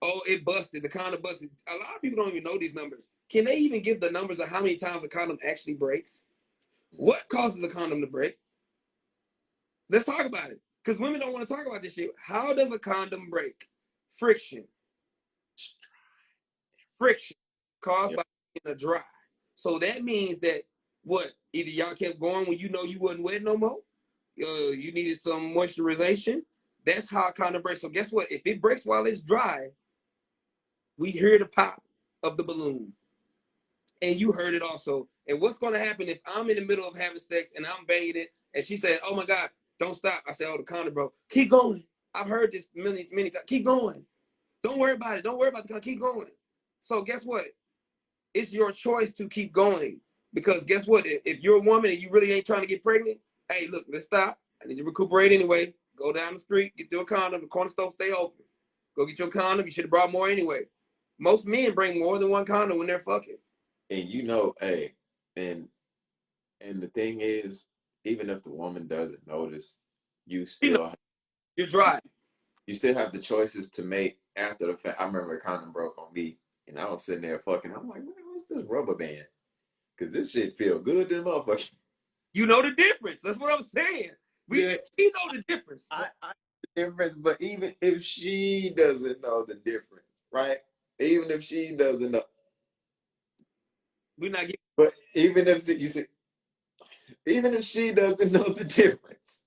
Oh, it busted. The condom busted. A lot of people don't even know these numbers. Can they even give the numbers of how many times a condom actually breaks? What causes a condom to break? Let's talk about it. Because women don't want to talk about this shit. How does a condom break? Friction. Friction caused by being a dry. So that means that what? Either y'all kept going when you know you wasn't wet no more. You needed some moisturization. That's how a condom breaks. So guess what? If it breaks while it's dry, we hear the pop of the balloon. And you heard it also. And what's going to happen if I'm in the middle of having sex and I'm banging it and she said, oh my God, don't stop. I said, oh, the condom broke. Keep going. I've heard this many times. Keep going. Don't worry about it. Don't worry about the condom. Keep going. So guess what? It's your choice to keep going. Because guess what? If you're a woman and you really ain't trying to get pregnant, hey, look, let's stop. I need to recuperate anyway. Go down the street, get you a condom. The corner store stay open. Go get your condom. You should have brought more anyway. Most men bring more than one condom when they're fucking. And hey, and the thing is, even if the woman doesn't notice, you still you're dry. You still have the choices to make after the fact. I remember a condom broke on me, and I was sitting there fucking. I'm like, man, what's this rubber band? Because this shit feel good to motherfucker. You know the difference. That's what I'm saying. We know the difference. I the difference, but even if she doesn't know the difference, right? Even if she doesn't know, we're not getting. But even if even if she doesn't know the difference,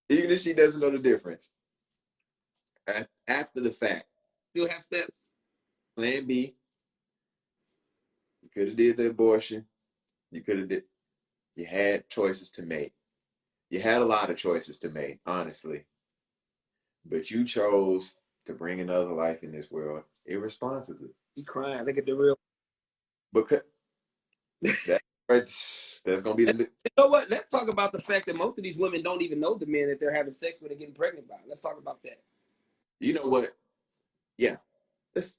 even if she doesn't know the difference, after the fact, still have steps. Plan B. You could have did the abortion. You could have did. You had choices to make. You had a lot of choices to make, honestly. But you chose to bring another life in this world irresponsibly. You crying. Look at the real. Because that's gonna be the. You know what? Let's talk about the fact that most of these women don't even know the men that they're having sex with and getting pregnant by. Let's talk about that. You know what? Yeah, let's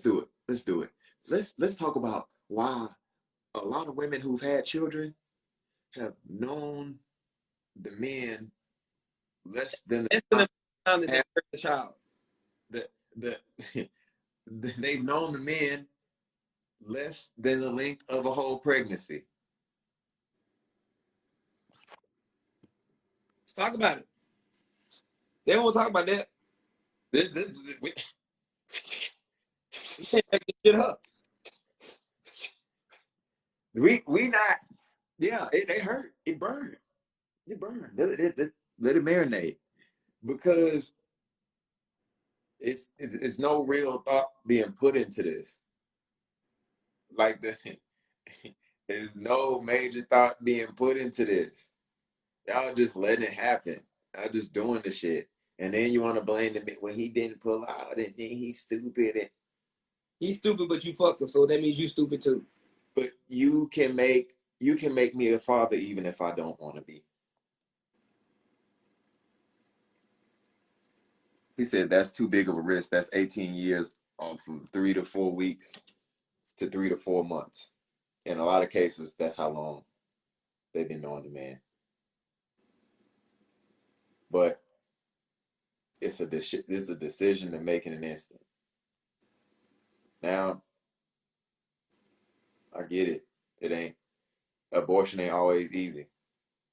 do it. Let's do it. Let's talk about why a lot of women who've had children have known the men less than the time that they hurt the child. They've known the men less than the length of a whole pregnancy. Let's talk about it. They don't want to talk about that. We can't make this shit up. We not. Yeah, it hurt. It burned. It burned. Let it marinate, because it's no real thought being put into this. Like there's no major thought being put into this. Y'all just letting it happen. Y'all just doing the shit. And then you want to blame the man when he didn't pull out, and then he's stupid. And he's stupid, but you fucked him, so that means you stupid too. But you can make me a father even if I don't want to be. He said that's too big of a risk. That's 18 years from 3 to 4 weeks to 3 to 4 months. In a lot of cases, that's how long they've been knowing the man. But it's a decision to make in an instant. Now, I get it. Abortion ain't always easy.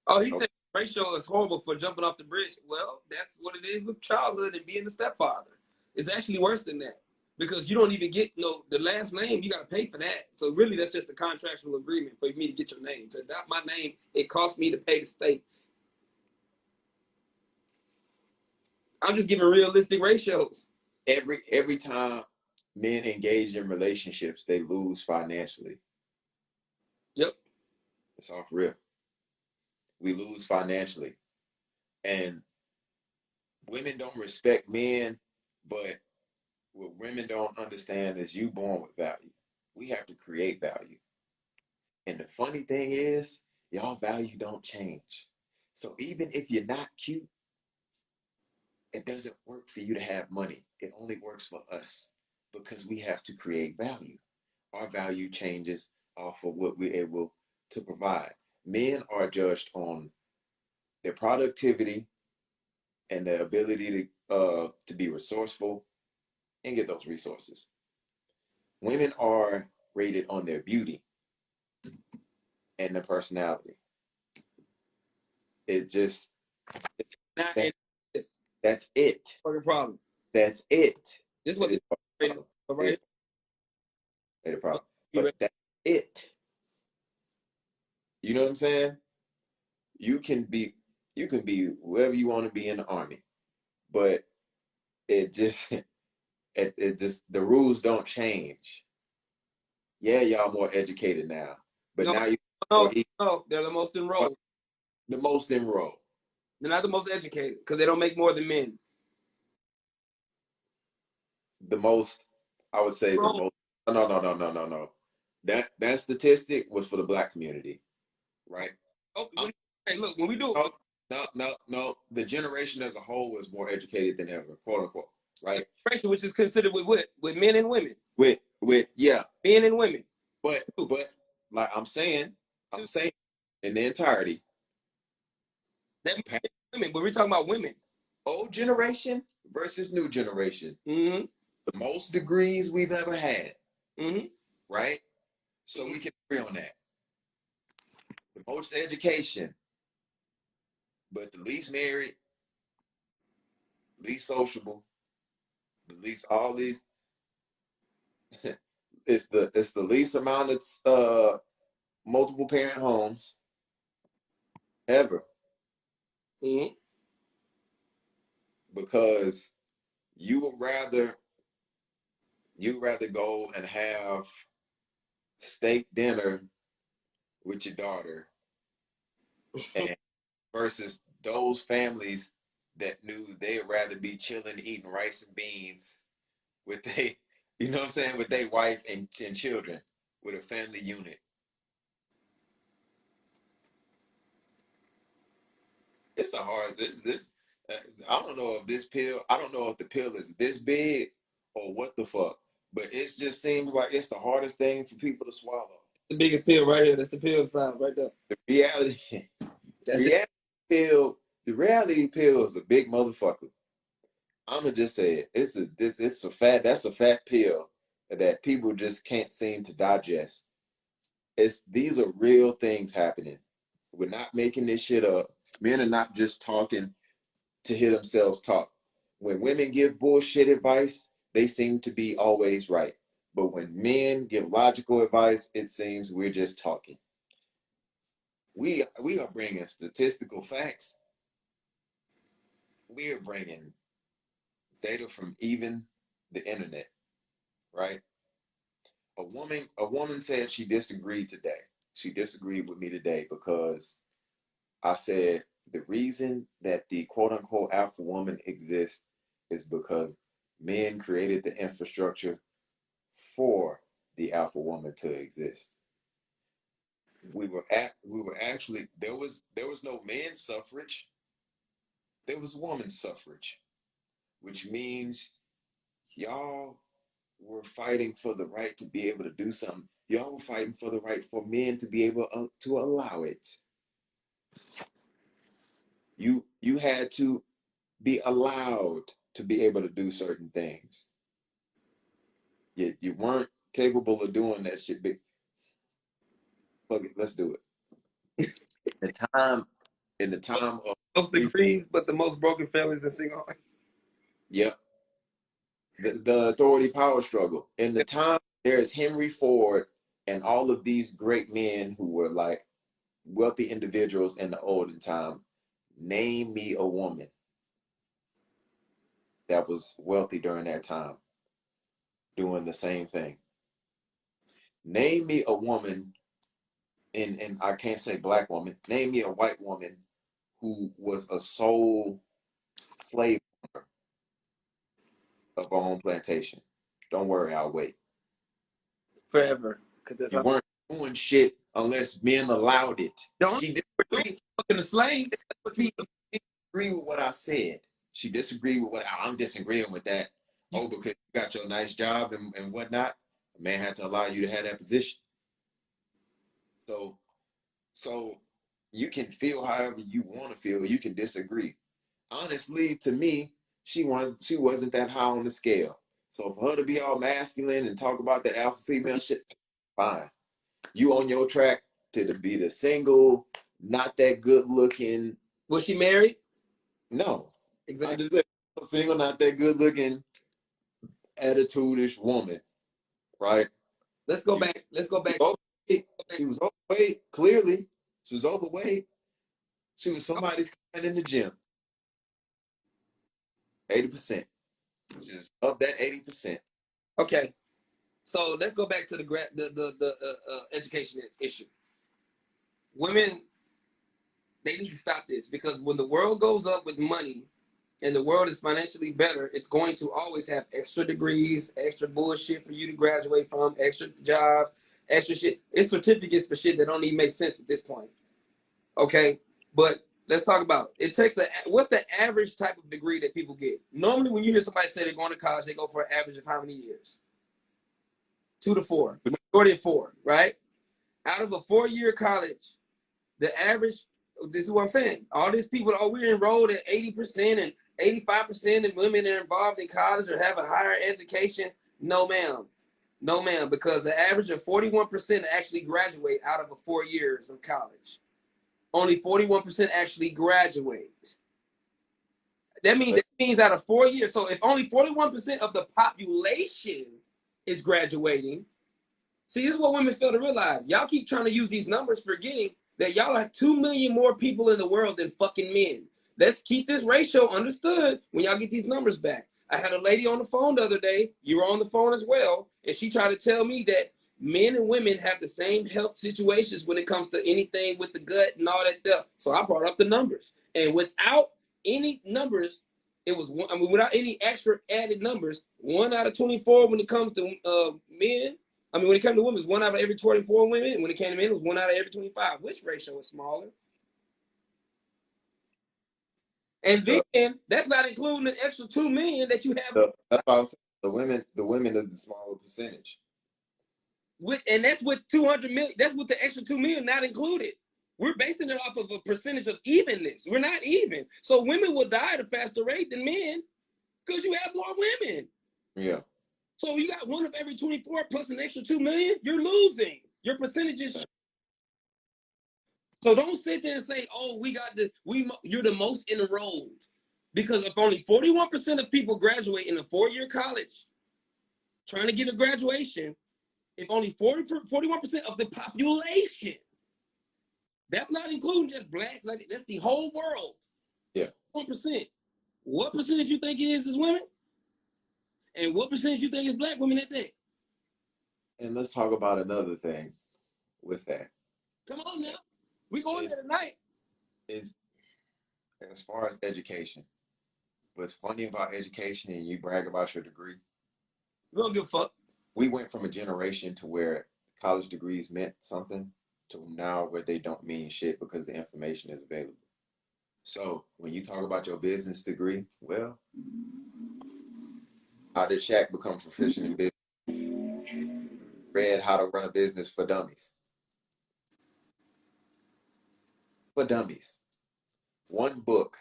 Oh, he said ratio is horrible for jumping off the bridge. Well, that's what it is with childhood and being the stepfather. It's actually worse than that, because you don't even get the last name. You got to pay for that. So really, that's just a contractual agreement for me to get your name. To adopt my name, it costs me to pay the state. I'm just giving realistic ratios. Every time men engage in relationships, they lose financially. Yep. It's off real. We lose financially. And women don't respect men, but what women don't understand is you born with value. We have to create value. And the funny thing is, y'all value don't change. So even if you're not cute, it doesn't work for you to have money. It only works for us because we have to create value. Our value changes off of what we're able to provide. Men are judged on their productivity and their ability to be resourceful and get those resources. Women are rated on their beauty and their personality. It just Now, that, and this that's it. fucking problem. That's it. This is what It this is right a problem. You But ready? that's it. You know what I'm saying? You can be whoever you want to be in the army, but it just it just the rules don't change. Yeah, y'all more educated now, but No, now you no, no. They're the most enrolled. the most enrolled. They're not the most educated because they don't make more than men. The most, I would say, the Enrolled. most. No. That statistic was for the black community, right? Oh, hey, look, when we do No. The generation as a whole was more educated than ever, quote unquote, right? which is considered with what? With men and women. With yeah, Men and women. but like I'm saying in the entirety, That women, but we're talking about women. old generation versus new generation. Mm-hmm. The most degrees we've ever had, Mm-hmm. right? So we can agree on that. The most education, but the least married, least sociable, the least all these. it's the least amount of multiple parent homes ever. Mm-hmm. Because you would rather go and have steak dinner with your daughter and versus those families that knew they'd rather be chilling eating rice and beans with you know what I'm saying, with their wife and children, with a family unit. It's a hard this I don't know if this pill, I don't know if the pill is this big or what the fuck, but it just seems like it's the hardest thing for people to swallow. The biggest pill right here. That's the pill size right there. The reality pill is a big motherfucker. I'ma just say it. It's a fat, that's a fat pill that people just can't seem to digest. These are real things happening. We're not making this shit up. Men are not just talking to hear themselves talk. When women give bullshit advice, they seem to be always right. But when men give logical advice, it seems we're just talking. We are bringing statistical facts. We are bringing data from even the internet, right? A woman said she disagreed today. She disagreed with me today because I said the reason that the quote unquote alpha woman exists is because men created the infrastructure for the alpha woman to exist. We were actually there was no men's suffrage. There was women's suffrage, which means y'all were fighting for the right to be able to do something. Y'all were fighting for the right for men to be able to allow it. You had to be allowed to be able to do certain things. You weren't capable of doing that shit. Fuck it, let's do it. In the time of most degrees, but the most broken families in single. Yep. The authority power struggle. In the time there's Henry Ford and all of these great men who were like wealthy individuals in the olden time. Name me a woman that was wealthy during that time doing the same thing. Name me a woman, and I can't say black woman, name me a white woman who was a sole slave owner of her own plantation. Don't worry, I'll wait. Forever. Because that's You how weren't doing shit unless men allowed it. don't She fucking the slaves. didn't agree with what I said. she disagreed with what I'm disagreeing with that. Oh, because you got your nice job and whatnot, a man had to allow you to have that position. So you can feel however you want to feel. You can disagree. Honestly, to me, she wasn't that high on the scale. So for her to be all masculine and talk about that alpha female shit, fine. You on your track to be the single, not that good looking. Was she married? No. Exactly. I just said single, not that good looking, attitude-ish woman, right? Let's go back. She was overweight, clearly. She was overweight. She was somebody's client in the gym. 80%. Just up that 80%. Okay. So let's go back to the education issue. Women, they need to stop this, because when the world goes up with money and the world is financially better, it's going to always have extra degrees, extra bullshit for you to graduate from, extra jobs, extra shit. It's certificates for shit that don't even make sense at this point. Okay, but let's talk about it. What's the average type of degree that people get? Normally, when you hear somebody say they're going to college, they go for an average of how many years? 2 to 4. The majority of 4, right? Out of a 4-year college, the average, this is what I'm saying. All these people, we're enrolled at 80% and 85% of women that are involved in college or have a higher education. No, ma'am. No, ma'am, because the average of 41% actually graduate out of 4 years of college. Only 41% actually graduate. That means out of 4 years. So if only 41% of the population is graduating, see, this is what women fail to realize. Y'all keep trying to use these numbers, forgetting that y'all have 2 million more people in the world than fucking men. Let's keep this ratio understood when y'all get these numbers back. I had a lady on the phone the other day. You were on the phone as well. And she tried to tell me that men and women have the same health situations when it comes to anything with the gut and all that stuff. So I brought up the numbers. And without any numbers, without any extra added numbers, 1 out of 24 when it comes to men. When it came to women, it was 1 out of every 24 women. And when it came to men, it was 1 out of every 25. Which ratio is smaller? And then that's not including the extra 2 million that you have. That's what I'm saying. The women is the smaller percentage. And that's with 200 million. That's with the extra 2 million not included. We're basing it off of a percentage of evenness. We're not even. So women will die at a faster rate than men because you have more women. Yeah. So you got 1 of every 24 plus an extra 2 million. You're losing. Your percentages. So don't sit there and say, "Oh, you're the most enrolled," because if only 41% of people graduate in a 4-year college, trying to get a graduation, if only 41% of the population, that's not including just blacks, that's the whole world. Yeah. 1%. What percentage you think it is women? And what percentage you think is black women at that? And let's talk about another thing with that. Come on now. We going there tonight. Is as far as education. What's funny about education, and you brag about your degree, we don't give a fuck. We went from a generation to where college degrees meant something to now where they don't mean shit because the information is available. So when you talk about your business degree, well, how did Shaq become proficient in business? Read How to Run a Business for Dummies. For dummies. 1 book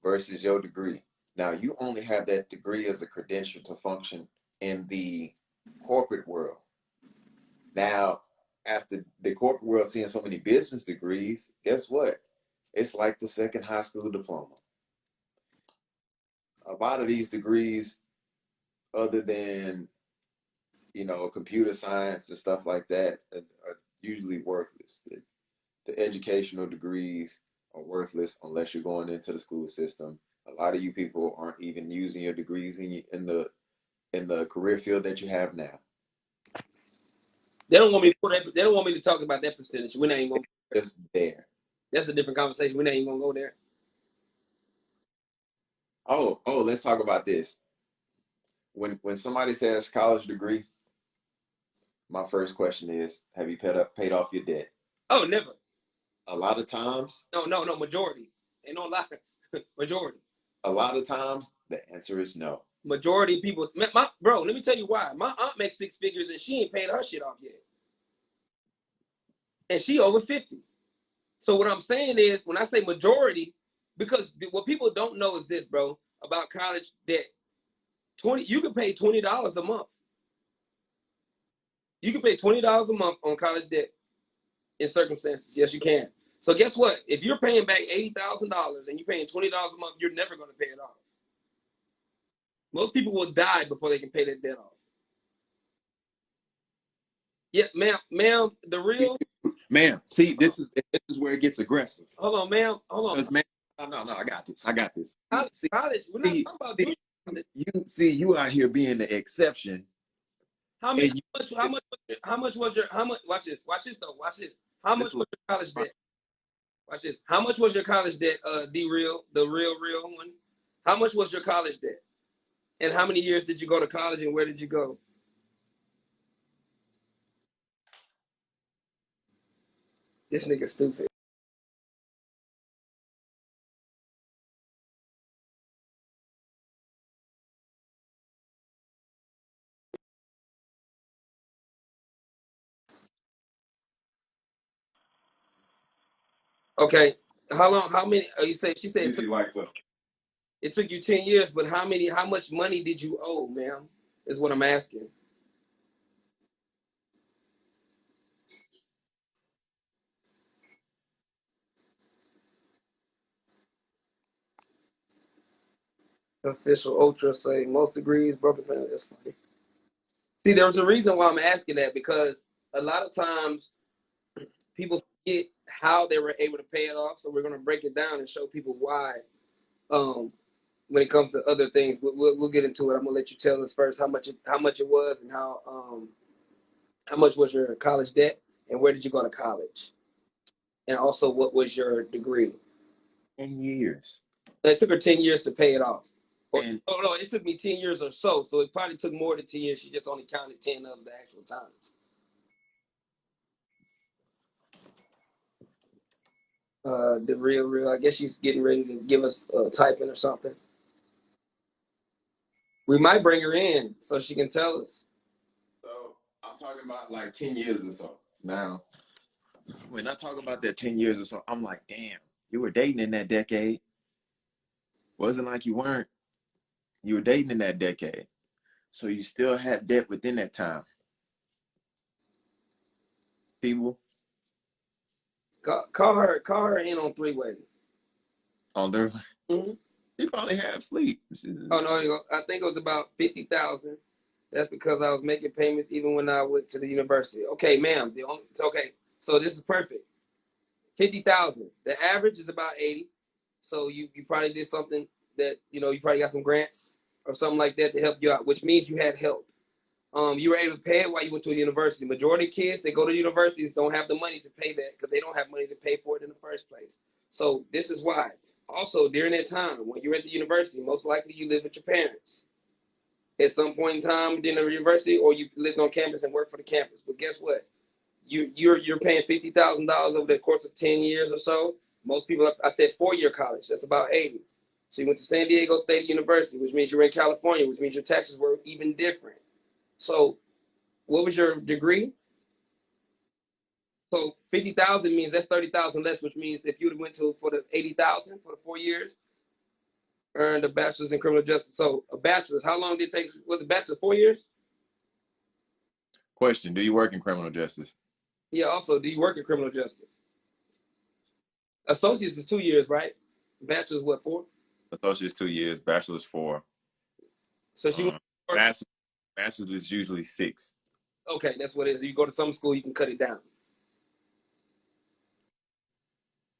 versus your degree. Now, you only have that degree as a credential to function in the corporate world. Now, after the corporate world seeing so many business degrees, guess what? It's like the second high school diploma. A lot of these degrees, other than, computer science and stuff like that, are usually worthless. The educational degrees are worthless unless you're going into the school system. A lot of you people aren't even using your degrees in the career field that you have now. They don't want me to talk about that percentage. We're not even going. It's there. That's a different conversation. We're not even gonna go there. Oh, let's talk about this. When somebody says college degree, my first question is, have you paid off your debt? Oh, never. A lot of times. No, majority. Ain't no lie. Majority. A lot of times, the answer is no. Majority of people, bro, let me tell you why. My aunt makes 6 figures and she ain't paid her shit off yet. And she over 50. So what I'm saying is, when I say majority, because what people don't know is this, bro, about college debt. You can pay $20 a month. You can pay $20 a month on college debt in circumstances. Yes, you can. So guess what? If you're paying back $80,000 and you're paying $20 a month, you're never going to pay it off. Most people will die before they can pay that debt off. Yeah, ma'am, the real. Ma'am, see, this is where it gets aggressive. Hold on, ma'am. Hold on. Because, man, no, I got this. College. We're not talking about junior college. You out here being the exception. How much was your watch this though. Watch this. How much was your college debt? Watch this. How much was your college debt, D-Real, the real one? How much was your college debt? And how many years did you go to college and where did you go? This nigga stupid. Okay. How many you say she said it took you 10 years, but how much money did you owe, ma'am? Is what I'm asking. Official Ultra say most degrees broken family. That's funny. See, there's a reason why I'm asking that, because a lot of times people forget how they were able to pay it off. So we're going to break it down and show people why. When it comes to other things, we'll get into it. I'm gonna let you tell us first how much it was and how much was your college debt and where did you go to college, and also what was your degree. 10 years. It took her 10 years to pay it off. And, no, it took me 10 years or so. So it probably took more than 10 years. She just only counted 10 of the actual times. The real, I guess she's getting ready to give us a typing or something. We might bring her in so she can tell us. So I'm talking about like 10 years or so. Now, when I talk about that 10 years or so, I'm like, damn, you were dating in that decade. Wasn't like you weren't. You were dating in that decade. So you still had debt within that time. People. Call her in on three-way. On their. Mm-hmm. She probably have sleep. Oh no, I think it was about 50,000. That's because I was making payments even when I went to the university. Okay, ma'am. Okay, so this is perfect. 50,000. The average is about 80. So you probably did something that you probably got some grants or something like that to help you out, which means you had help. You were able to pay it while you went to a university. Majority of kids that go to universities don't have the money to pay that because they don't have money to pay for it in the first place. So this is why. Also, during that time, when you're at the university, most likely you live with your parents at some point in time during the university, or you lived on campus and worked for the campus. But guess what? You're paying $50,000 over the course of 10 years or so. Most people, I said 4-year college. That's about 80. So you went to San Diego State University, which means you're in California, which means your taxes were even different. So what was your degree? So 50,000 means that's 30,000 less, which means if you went to for the 80,000 for the 4 years, earned a bachelor's in criminal justice. So a bachelor's, how long did it take? Was a bachelor 4 years? Question: do you work in criminal justice? Yeah. Also, do you work in criminal justice? Associates is 2 years, right? Bachelor's what, 4? Associate's 2 years. Bachelor's 4. So she went. Master's is usually 6. Okay, that's what it is. You go to some school, you can cut it down.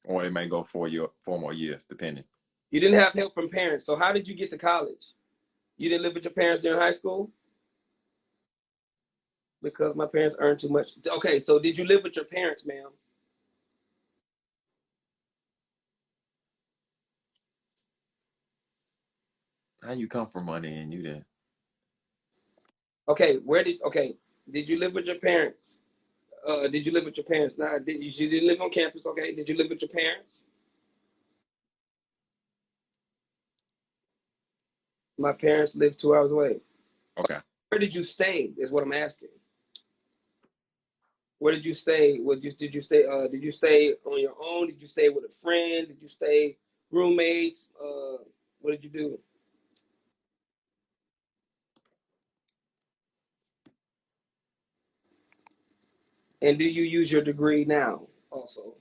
Or they may go 4 more years, depending. You didn't have help from parents. So how did you get to college? You didn't live with your parents during high school? Because my parents earned too much. Okay, so did you live with your parents, ma'am? How you come from money and you didn't? Okay, did you live with your parents? Did you live with your parents? Nah, you didn't live on campus, okay? Did you live with your parents? My parents live 2 hours away. Okay. Where did you stay? Is what I'm asking. Where did you stay? Did you stay? Did you stay on your own? Did you stay with a friend? Did you stay roommates? What did you do? And do you use your degree now? Also,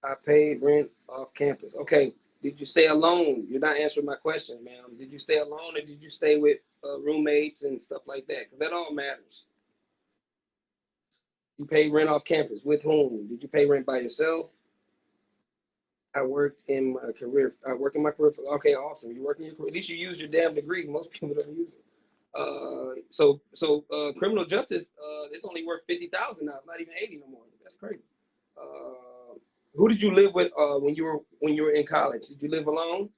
I paid rent off campus. Okay. Did you stay alone? You're not answering my question, ma'am. Did you stay alone, or did you stay with roommates and stuff like that? Because that all matters. You paid rent off campus. With whom? Did you pay rent by yourself? I worked in my career. I work in my career. Okay, awesome. You work in your career. At least you used your damn degree. Most people don't use it. Criminal justice, it's only worth 50,000 now. It's not even 80 no more. That's crazy. Who did you live with when you were in college? Did you live alone?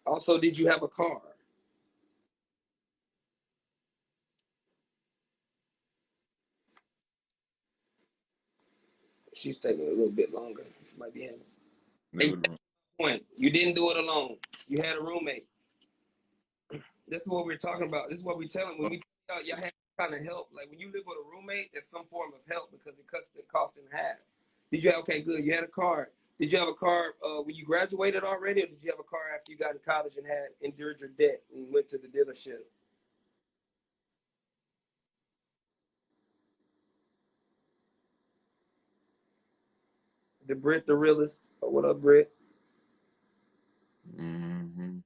Also, did you have a car? She's taking a little bit longer. She might be having. Hey, point. You didn't do it alone. You had a roommate. This is what we're talking about. This is what we're telling when we tell y'all have kind of help. Like when you live with a roommate, it's some form of help because it cuts the cost in half. Did you have okay, good. You had a car. Did you have a car when you graduated already, or did you have a car after you got in college and had endured your debt and went to the dealership? The Brit, the realist. Oh, what up, Brit? Mm-hmm.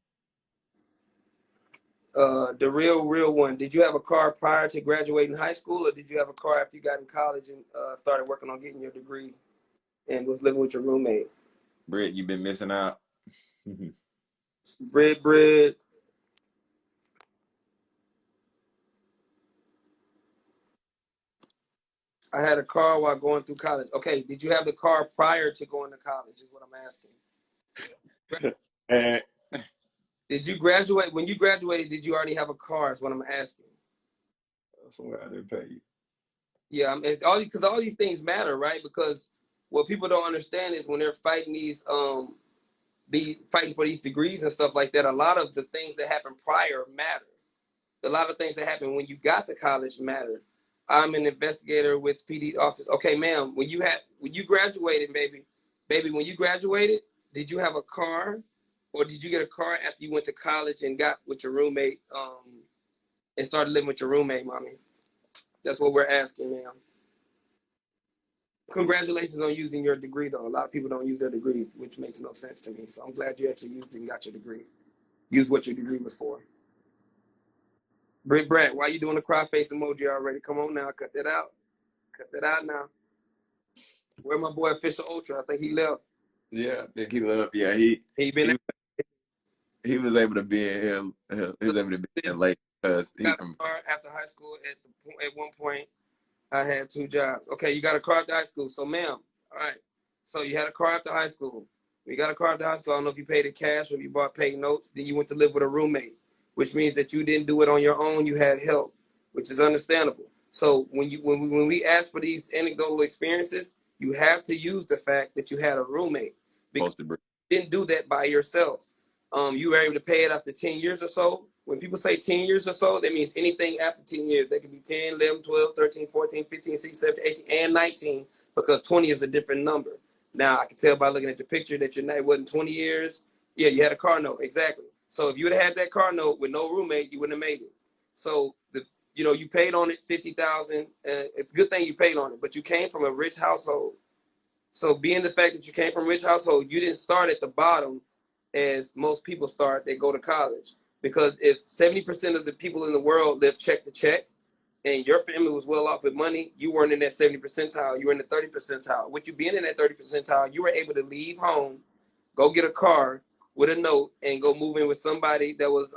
The real one. Did you have a car prior to graduating high school, or did you have a car after you got in college and started working on getting your degree and was living with your roommate? Britt, you've been missing out. Bread. I had a car while going through college. Okay, did you have the car prior to going to college? Is what I'm asking. And Did you graduate? When you graduated, did you already have a car? Is what I'm asking. somewhere I didn't pay you. Yeah, I mean, all these things matter, right? Because what people don't understand is when they're fighting be fighting for these degrees and stuff like that. A lot of the things that happen prior matter. A lot of things that happen when you got to college matter. I'm an investigator with PD office. Okay, ma'am, when you graduated, baby, when you graduated, did you have a car, or did you get a car after you went to college and got with your roommate, and started living with your roommate, mommy? That's what we're asking, ma'am. Congratulations on using your degree, though. A lot of people don't use their degree, which makes no sense to me. So I'm glad you actually used it and got your degree. Use what your degree was for. Britt Brett, why you doing the cry face emoji already? Come on now, cut that out. Cut that out now. Where my boy Official Ultra? I think he left. Yeah, I think he loved. Yeah, he He been he he was able to be in him. He was able to be in late because he got from. a car after high school. At one point, I had 2 jobs. Okay, you got a car after high school. So, ma'am, all right. So you had a car after high school. When you got a car after high school, I don't know if you paid it cash or if you bought paid notes. Then you went to live with a roommate, which means that you didn't do it on your own. You had help, which is understandable. So when we ask for these anecdotal experiences, you have to use the fact that you had a roommate because Supposed to bring. you didn't do that by yourself. You were able to pay it after 10 years or so. When people say 10 years or so, that means anything after 10 years. They could be 10, 11, 12, 13, 14, 15, 16, 17, 18, and 19, because 20 is a different number. Now, I can tell by looking at the picture that your night wasn't 20 years. Yeah, you had a car note, exactly. So if you would have had that car note with no roommate, you wouldn't have made it. So you paid on it 50,000. It's a good thing you paid on it, but you came from a rich household. So being the fact that you came from a rich household, you didn't start at the bottom as most people start. They go to college. Because if 70% of the people in the world live check to check, and your family was well off with money, you weren't in that 70 percentile. You were in the 30 percentile. With you being in that 30 percentile, you were able to leave home, go get a car with a note, and go move in with somebody that was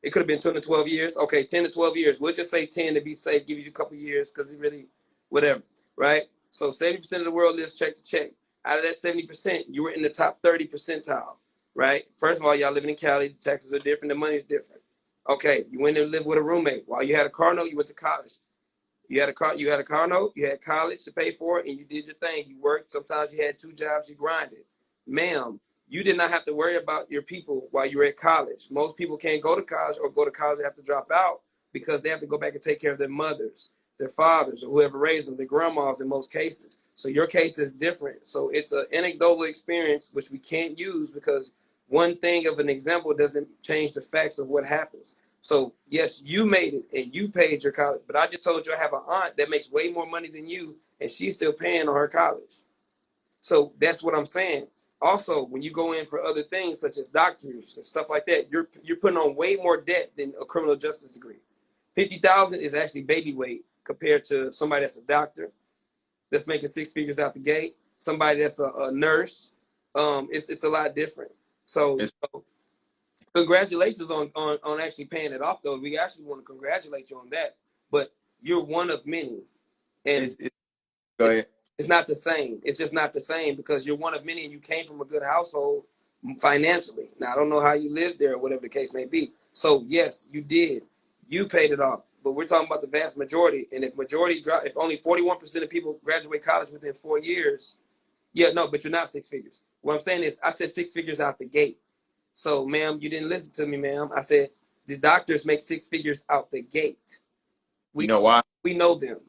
it could have been 10 to 12 years. Okay, 10 to 12 years. We'll just say 10 to be safe, give you a couple years because it really, whatever, right? So 70% of the world lives check to check. Out of that 70%, you were in the top 30 percentile. right? First of all, y'all living in Cali. The taxes are different. The money's different. Okay, you went and lived with a roommate. While you had a car note, you went to college. You had a car note, you had college to pay for, and you did your thing. You worked. Sometimes you had 2 jobs, you grinded. Ma'am, you did not have to worry about your people while you were at college. Most people can't go to college or go to college and have to drop out because they have to go back and take care of their mothers, their fathers, or whoever raised them, their grandmas in most cases. So your case is different. So it's an anecdotal experience which we can't use because one thing of an example doesn't change the facts of what happens. So yes, you made it and you paid your college, but I just told you I have an aunt that makes way more money than you and she's still paying on her college. So that's what I'm saying. Also, when you go in for other things such as doctors and stuff like that, you're putting on way more debt than a criminal justice degree. 50,000 is actually baby weight compared to somebody that's a doctor that's making 6 figures out the gate, somebody that's a nurse. It's a lot different. So congratulations on actually paying it off, though. We actually want to congratulate you on that. But you're one of many, and Go ahead. it's not the same. It's just not the same because you're one of many, and you came from a good household financially. Now I don't know how you lived there or whatever the case may be. So yes, you did. You paid it off. But we're talking about the vast majority, and if only 41% of people graduate college within 4 years, yeah, no, but you're not 6 figures. What I'm saying is, I said 6 figures out the gate. So, ma'am, you didn't listen to me, ma'am. I said the doctors make 6 figures out the gate. You know why? We know them.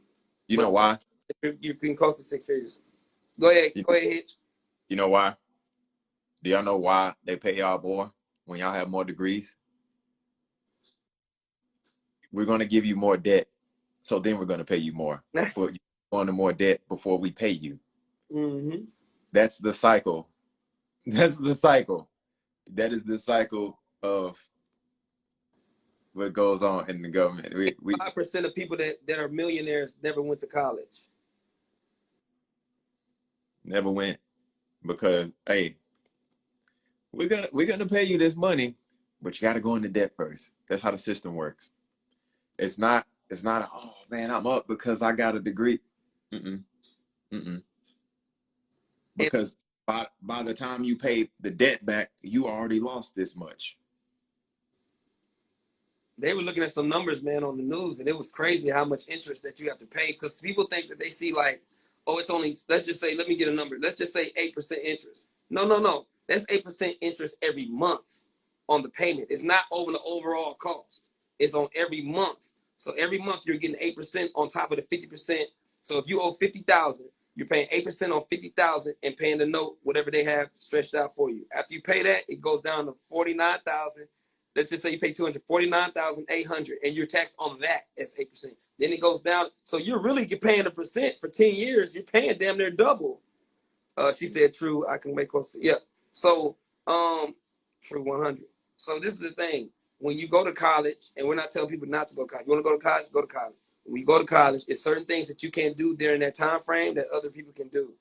You know why? You're getting close to 6 figures. Go ahead, Hitch. You know why? Do y'all know why they pay y'all more when y'all have more degrees? We're going to give you more debt, so then we're going to pay you more. But you're going to more debt before we pay you. Mm-hmm. That's the cycle. That's the cycle. That is the cycle of what goes on in the government. We 5% of people that are millionaires never went to college. never went because, hey, we're gonna pay you this money, but you got to go into debt first. That's how the system works. It's not oh man, I'm up because I got a degree. Mm-mm, mm-mm. Because by the time you pay the debt back, you already lost this much. They were looking at some numbers, man, on the news, and it was crazy how much interest that you have to pay because people think that they see like, oh, it's only, let's just say, let me get a number. Let's just say 8% interest. No. That's 8% interest every month on the payment. It's not over the overall cost. It's on every month. So every month you're getting 8% on top of the 50%. So if you owe 50,000, you're paying 8% on 50,000 and paying the note, whatever they have stretched out for you. After you pay that, it goes down to 49,000. Let's just say you pay 249,800 and you're taxed on that as 8%. Then it goes down. So you're really paying a percent for 10 years. You're paying damn near double. She said, true, I can make close to, yeah. So, true 100. So this is the thing. When you go to college, and we're not telling people not to go to college. You want to go to college? Go to college. When you go to college, it's certain things that you can't do during that time frame that other people can do.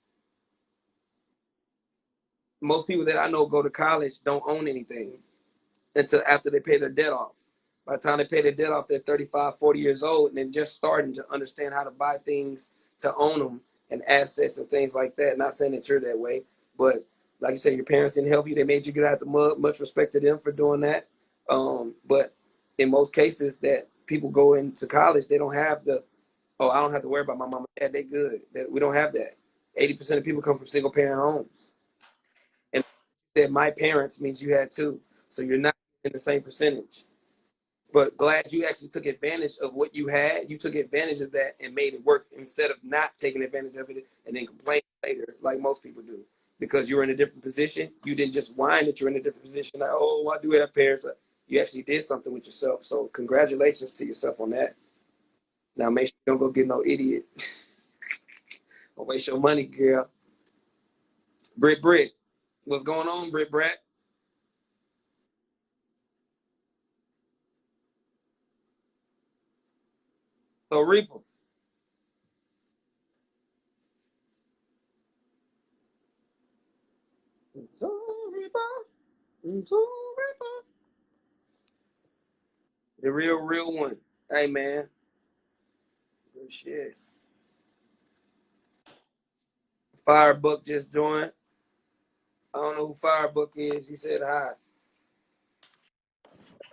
Most people that I know go to college don't own anything until after they pay their debt off. By the time they pay their debt off, they're 35, 40 years old, and then just starting to understand how to buy things, to own them, and assets and things like that. Not saying that you're that way, but like you said, your parents didn't help you. They made you get out of the mud. Much respect to them for doing that. But in most cases that people go into college, they don't have the, oh, I don't have to worry about my mom and dad. They good. We don't have that. 80% of people come from single parent homes. And that my parents means you had two. So you're not in the same percentage. But glad you actually took advantage of what you had. You took advantage of that and made it work instead of not taking advantage of it and then complain later, like most people do. Because you're in a different position. You didn't just whine that you're in a different position. Like, oh, I do have parents. You actually did something with yourself. So congratulations to yourself on that. Now make sure you don't go get no idiot. Don't waste your money, girl. Britt, what's going on, Britt? So Reaper. So Reaper. So Reaper. The real one. Hey man. Good shit. Firebuck just joined. I don't know who Firebook is. He said hi.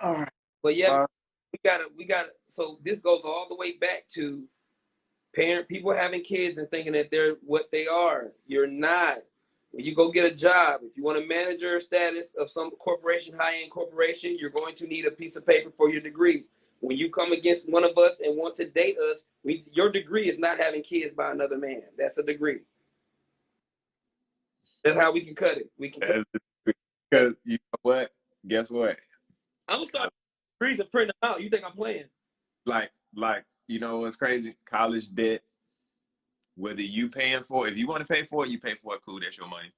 All right. But yeah, we gotta. So this goes all the way back to people having kids and thinking that they're what they are. You're not. When you go get a job, if you want a manager status of some corporation, high-end corporation, you're going to need a piece of paper for your degree. When you come against one of us and want to date us, your degree is not having kids by another man. That's a degree. That's how we can cut it. We can cut it. Because you know what? Guess what? I'm gonna start degrees and print them out. You think I'm playing? Like, you know what's crazy? College debt. Whether you paying for it, if you want to pay for it, you pay for it. Cool, that's your money.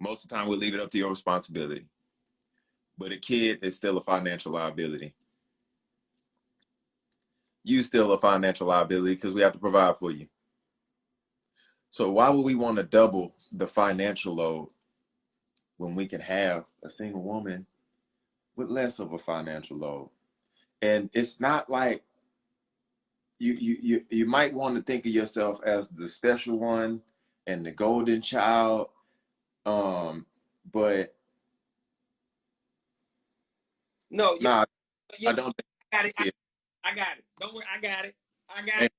Most of the time, we'll leave it up to your responsibility. But a kid is still a financial liability. You still a financial liability because we have to provide for you. So why would we want to double the financial load when we can have a single woman with less of a financial load? And it's not like you might want to think of yourself as the special one and the golden child, but no, nah, yeah, I don't think I got it. it. I got it. Don't worry, I got it. I got it.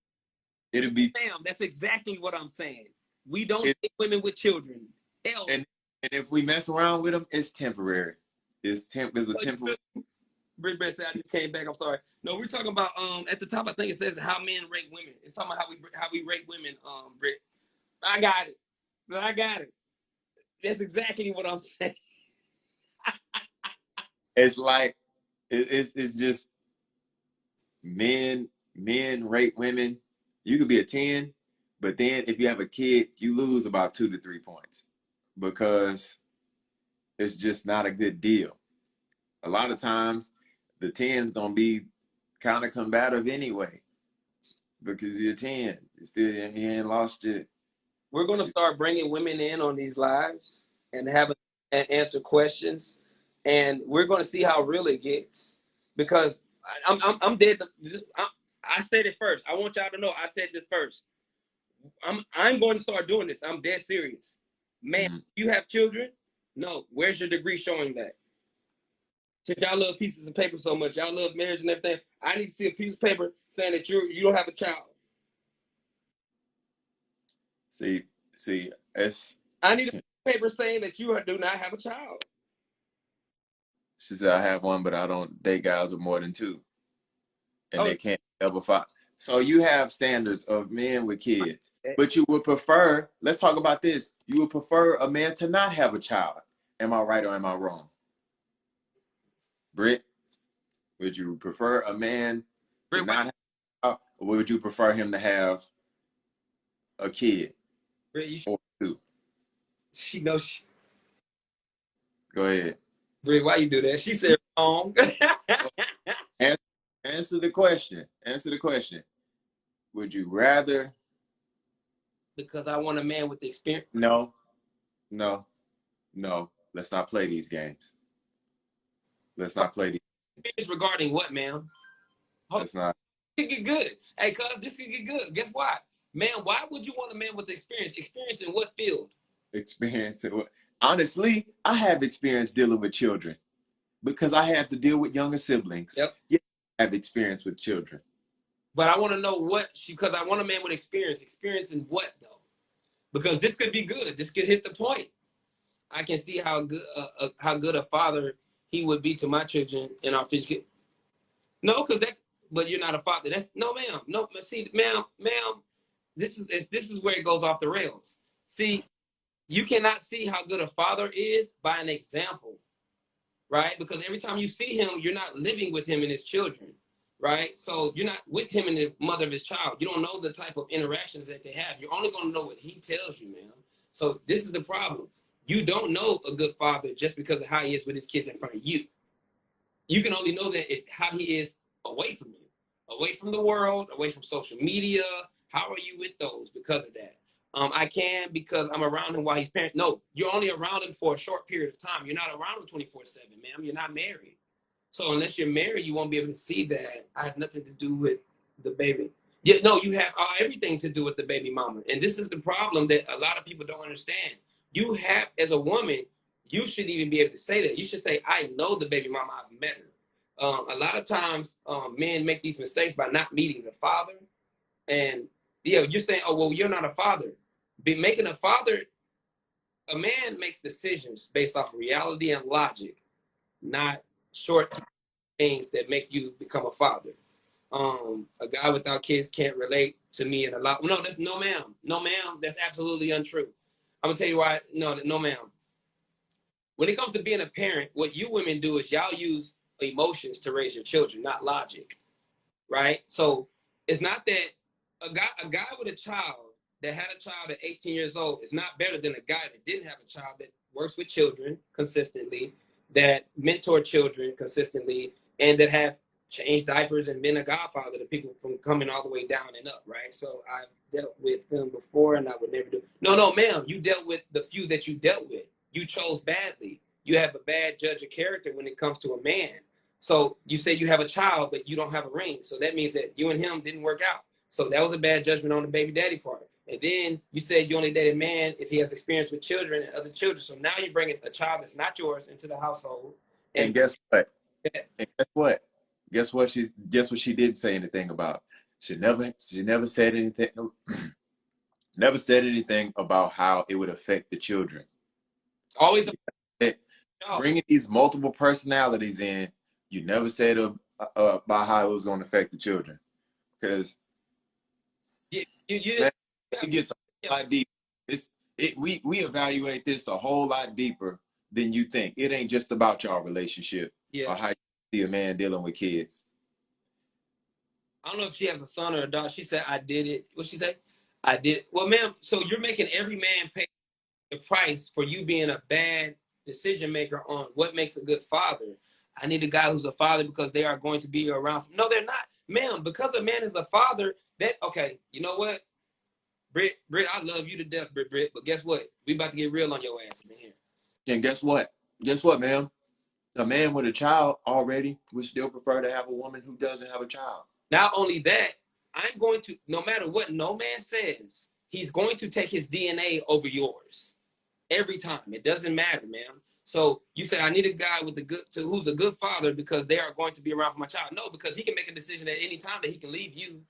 It'll be, Bam, that's exactly what I'm saying. We don't it, date women with children. Hell, and if we mess around with them, it's temporary. It's a temporary. Britt said I just came back. I'm sorry. No, we're talking about at the top. I think it says how men rate women. It's talking about how we rate women. Britt, I got it. I got it. That's exactly what I'm saying. It's like it's just men rate women. You could be a 10, but then if you have a kid, you lose about 2 to 3 points because it's just not a good deal. A lot of times the 10's gonna be kind of combative anyway because you're 10. You ain't lost it. We're gonna start bringing women in on these lives and and answer questions, and we're gonna see how real it gets. Because I'm dead. I said it first. I want y'all to know I said this first. I'm going to start doing this. I'm dead serious. Man, you have children? No. Where's your degree showing that? Since y'all love pieces of paper so much, y'all love marriage and everything, I need to see a piece of paper saying that you don't have a child. See, it's. I need a piece of paper saying that you do not have a child. She said, I have one, but I don't date guys with more than 2. And they can't ever find. So you have standards of men with kids, but you would prefer, let's talk about this. You would prefer a man to not have a child. Am I right or am I wrong? Britt, would you prefer a man to not have a child, or would you prefer him to have a kid? Britt, or 2? She knows. Go ahead. Britt, why you do that? She said wrong. Answer the question. Answer the question. Would you rather? Because I want a man with experience. No. Let's not play these games. Let's not play these games. Regarding what, ma'am? Let's not. This could get good. Hey, cuz, this could get good. Guess what? Man, why would you want a man with experience? Experience in what field? Experience. Honestly, I have experience dealing with children because I have to deal with younger siblings. Yep. Yeah, I have experience with children. But I want to know because I want a man with experience. Experience in what, though? Because this could be good. This could hit the point. I can see how good a father he would be to my children and our future. No, but you're not a father. No, ma'am. No, see, ma'am. This is where it goes off the rails. See, you cannot see how good a father is by an example, right? Because every time you see him, you're not living with him and his children, right? So you're not with him and the mother of his child. You don't know the type of interactions that they have. You're only going to know what he tells you, ma'am. So this is the problem. You don't know a good father just because of how he is with his kids in front of you. You can only know that how he is away from you, away from the world, away from social media. How are you with those because of that? I can because I'm around him while he's parent. No, you're only around him for a short period of time. You're not around him 24/7, ma'am. You're not married. So unless you're married, you won't be able to see that. I have nothing to do with the baby. No, you have everything to do with the baby mama. And this is the problem that a lot of people don't understand. you have, as a woman, you should even be able to say that. You should say, I know the baby mama, I've met her. A lot of times, men make these mistakes by not meeting the father. And yeah, you're saying, oh, well, you're not a father. Making a father, a man makes decisions based off reality and logic, not short things that make you become a father. A guy without kids can't relate to me in a lot. No, that's no ma'am. No ma'am. That's absolutely untrue. I'm gonna tell you why. No ma'am. When it comes to being a parent, what you women do is y'all use emotions to raise your children, not logic, right? So it's not that a guy with a child that had a child at 18 years old is not better than a guy that didn't have a child, that works with children consistently, that mentor children consistently, and that have changed diapers and been a godfather to people from coming all the way down and up, right? So I've dealt with them before, and I would never do. No, ma'am. You dealt with the few that you dealt with. You chose badly. You have a bad judge of character when it comes to a man. So you say you have a child, but you don't have a ring. So that means that you and him didn't work out. So that was a bad judgment on the baby daddy part. And then you said you only date a man if he has experience with children and other children. So now you're bringing a child that's not yours into the household. And guess what? And guess what? Guess what she didn't say anything about. She never said anything. Never said anything about how it would affect the children. Always bringing these multiple personalities in. You never said about how it was going to affect the children, because it gets a lot deeper. We evaluate this a whole lot deeper than you think. It ain't just about y'all relationship or how you see a man dealing with kids. I don't know if she has a son or a daughter. She said, I did it. What'd she say? I did it. Well, ma'am, so you're making every man pay the price for you being a bad decision maker on what makes a good father. I need a guy who's a father because they are going to be around. No, they're not. Ma'am, because a man is a father, okay, you know what? Britt, I love you to death, Britt, but guess what? We about to get real on your ass in here. And guess what? Guess what, ma'am? A man with a child already would still prefer to have a woman who doesn't have a child. Not only that, I'm going to, no matter what no man says, he's going to take his DNA over yours. Every time. It doesn't matter, man. So you say, I need a guy with who's a good father because they are going to be around for my child. No, because he can make a decision at any time that he can leave you.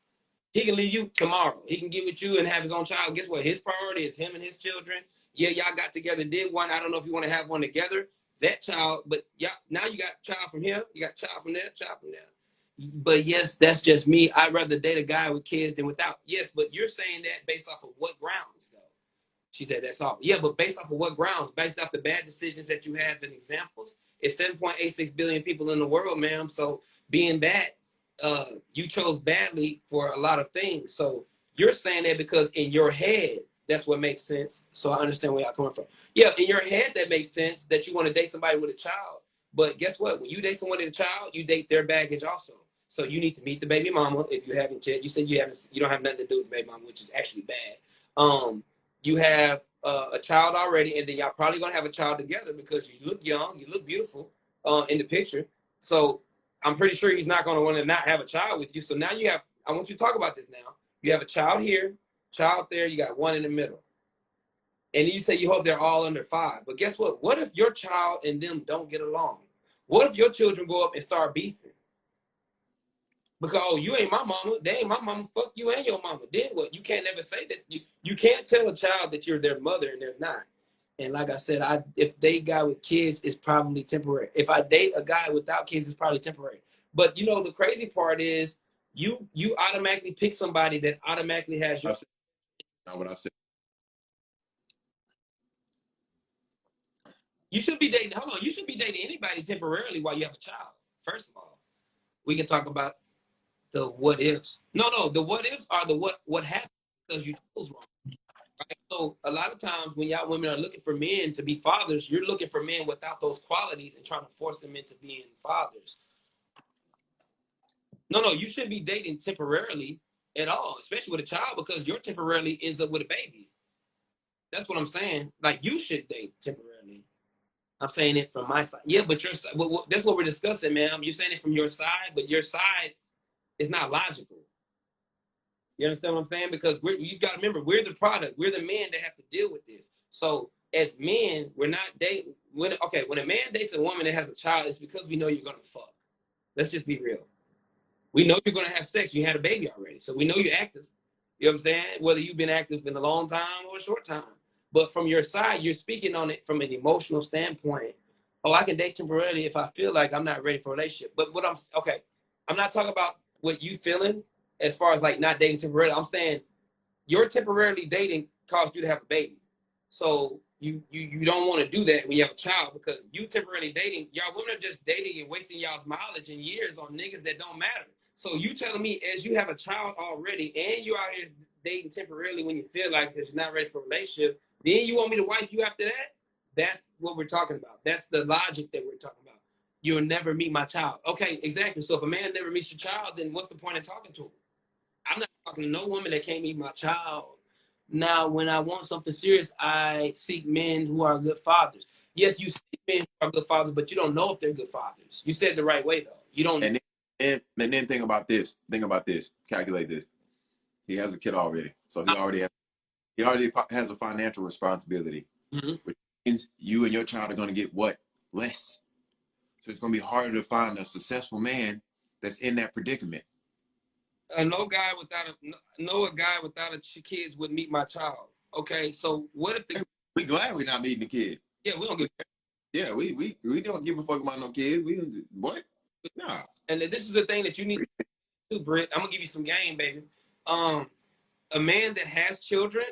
He can leave you tomorrow. He can get with you and have his own child. Guess what? His priority is him and his children. Yeah, y'all got together, did one. I don't know if you want to have one together. That child, but yeah, now you got child from here, you got child from there, child from there. But yes, that's just me. I'd rather date a guy with kids than without. Yes, but you're saying that based off of what grounds, though? She said, that's all. Yeah, but based off of what grounds? Based off the bad decisions that you have and examples. It's 7.86 billion people in the world, ma'am. So being bad, you chose badly for a lot of things. So you're saying that because in your head, that's what makes sense. So I understand where y'all coming from. Yeah, in your head, that makes sense that you want to date somebody with a child. But guess what? When you date someone with a child, you date their baggage also. So you need to meet the baby mama if you haven't yet. You said you don't have nothing to do with the baby mama, which is actually bad. You have a child already, and then y'all probably gonna have a child together because you look young, you look beautiful in the picture. So I'm pretty sure he's not gonna want to not have a child with you. So now I want you to talk about this now. You have a child here, child there, you got one in the middle. And you say you hope they're all under 5. But guess what? What if your child and them don't get along? What if your children go up and start beefing? Because, oh, you ain't my mama. They ain't my mama. Fuck you and your mama. Then what? You can't never say that. You can't tell a child that you're their mother and they're not. And like I said, if they guy with kids, it's probably temporary. If I date a guy without kids, it's probably temporary. But you know, the crazy part is you automatically pick somebody that automatically has your. Not what I said. You should be dating. Hold on. You should be dating anybody temporarily while you have a child. First of all, we can talk about the what ifs. No, the what ifs are the what happened because you chose wrong. Right? So a lot of times when y'all women are looking for men to be fathers, you're looking for men without those qualities and trying to force them into being fathers. No, you shouldn't be dating temporarily at all, especially with a child, because your temporarily ends up with a baby. That's what I'm saying. Like, you should date temporarily. I'm saying it from my side. Yeah, but that's what we're discussing, ma'am. You're saying it from your side, but your side is not logical. You understand what I'm saying? Because you got to remember, we're the product. We're the men that have to deal with this. So as men, we're not dating. When a man dates a woman that has a child, it's because we know you're gonna fuck. Let's just be real. We know you're gonna have sex. You had a baby already, so we know you're active. You know what I'm saying? Whether you've been active in a long time or a short time. But from your side, you're speaking on it from an emotional standpoint. Oh, I can date temporarily if I feel like I'm not ready for a relationship. But I'm not talking about what you feeling as far as like not dating temporarily. I'm saying your temporarily dating caused you to have a baby. So you don't want to do that when you have a child because you temporarily dating, y'all women are just dating and wasting y'all's mileage and years on niggas that don't matter. So you telling me as you have a child already and you're out here dating temporarily when you feel like because you're not ready for a relationship, then you want me to wife you after that? That's what we're talking about. That's the logic that we're talking about. You'll never meet my child. Okay, exactly. So if a man never meets your child, then what's the point of talking to him? I'm not talking to no woman that can't meet my child. Now, when I want something serious, I seek men who are good fathers. Yes, you seek men who are good fathers, but you don't know if they're good fathers. You said the right way, though. You don't. And then think about this. Think about this. Calculate this. He has a kid already, so he already has a financial responsibility, which means you and your child are going to get what? Less. So it's going to be harder to find a successful man that's in that predicament. No guy without a kids would meet my child. Okay, so what if we glad we're not meeting the kid? Yeah, we don't give. Yeah, we don't give a fuck about no kids. We don't what? Nah. And this is the thing that you need to do, Britt. I'm gonna give you some game, baby. A man that has children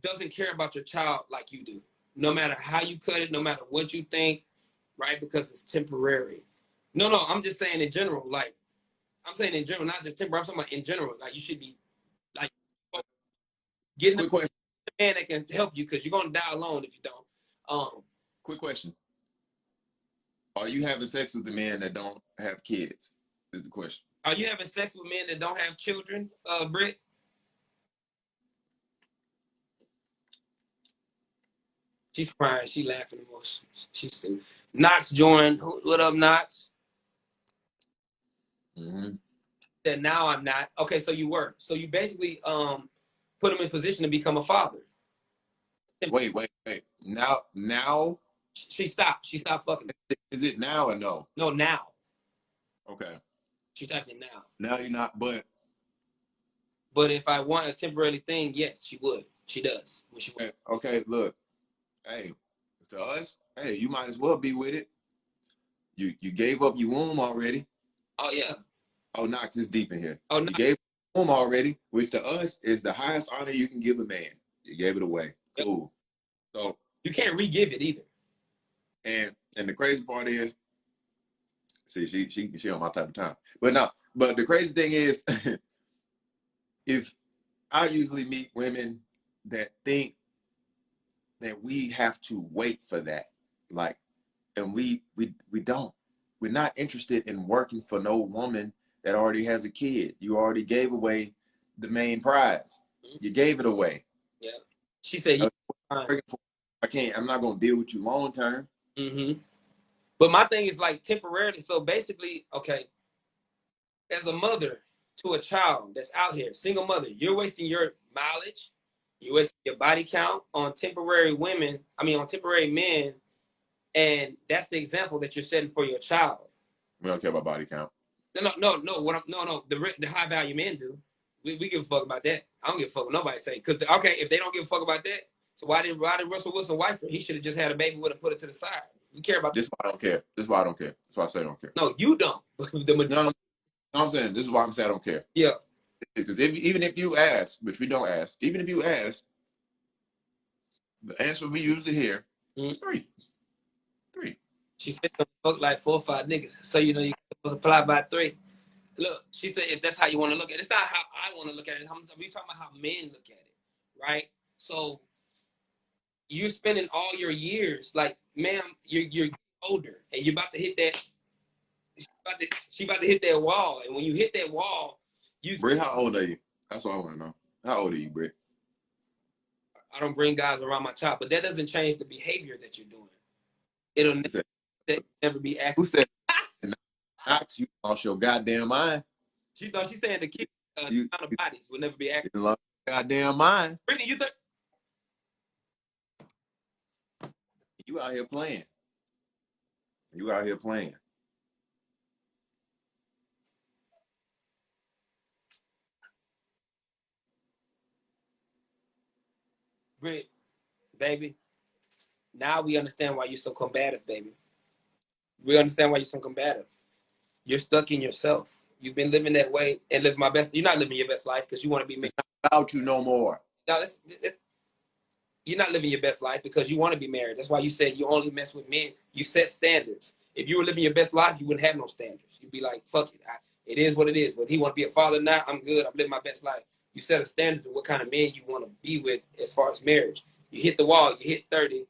doesn't care about your child like you do. No matter how you cut it, no matter what you think, right? Because it's temporary. No, I'm just saying in general. Like, I'm saying in general, not just temporary. I'm talking about in general. Like, you should be like getting a man that can help you because you're gonna die alone if you don't. Quick question: are you having sex with the men that don't have kids? Is the question. Are you having sex with men that don't have children, Britt? She's crying. She laughing the most. She's still. Knox joined. What up, Knox? That now I'm not. Okay, so you were. So you basically put him in position to become a father. Wait. Now. She stopped. She stopped fucking. Is it now or no? No, now. Okay. She stopped it now. Now you're not, but if I want a temporary thing, yes, she would. She does. When she okay, look. Hey, to us, hey, you might as well be with it. You gave up your womb already. Oh yeah. Oh, Knox is deep in here. Oh, you gave your womb already, which to us is the highest honor you can give a man. You gave it away. Cool. So you can't re-give it either. And the crazy part is, see, she on my type of time. But the crazy thing is, if I usually meet women that think that we have to wait for that, like, and we don't. We're not interested in working for no woman that already has a kid. You already gave away the main prize. You gave it away. Yeah. She said, I can't. I'm not gonna deal with you long term. But my thing is like temporarily. So basically, okay, as a mother to a child that's out here, single mother, you're wasting your mileage, you're wasting your body count on temporary women. I mean, on temporary men, and that's the example that you're setting for your child. We don't care about body count. No. The high value men do. We give a fuck about that. I don't give a fuck what nobody say. Because if they don't give a fuck about that, so why did Russell Wilson wife her? He should have just had a baby with her, put it to the side. We care about this. Is why I don't care. This is why I don't care. That's why I say I don't care. No, you don't. No, I'm saying this is why I'm saying I don't care. Yeah. Because even if you ask, which we don't ask, even if you ask, the answer we usually hear is three. She said fuck like 4 or 5 niggas. So you know you can multiply by 3. Look, she said if that's how you want to look at it. It's not how I want to look at it. We talking about how men look at it, right? So you're spending all your years, like, ma'am, you're older and you're about to hit that. She about to hit that wall, and when you hit that wall, Britt, how old are you? That's what I want to know. How old are you, Britt? I don't bring guys around my child, but that doesn't change the behavior that you're doing. It'll never be accurate. Who said Knox, you lost your goddamn mind? She's saying the kids, amount of bodies will never be accurate. You lost your goddamn mind. Brittany, you think? You out here playing. You out here playing. Britt, baby, now we understand why you're so combative, baby. We understand why you're so combative. You're stuck in yourself. You've been living that way and living my best. You're not living your best life because you want to be married. It's not about you no more. Now, you're not living your best life because you want to be married. That's why you said you only mess with men. You set standards. If you were living your best life, you wouldn't have no standards. You'd be like, fuck it. It is what it is. But he want to be a father now, I'm good. I'm living my best life. You set a standard of what kind of man you want to be with as far as marriage. You hit the wall. You hit 30.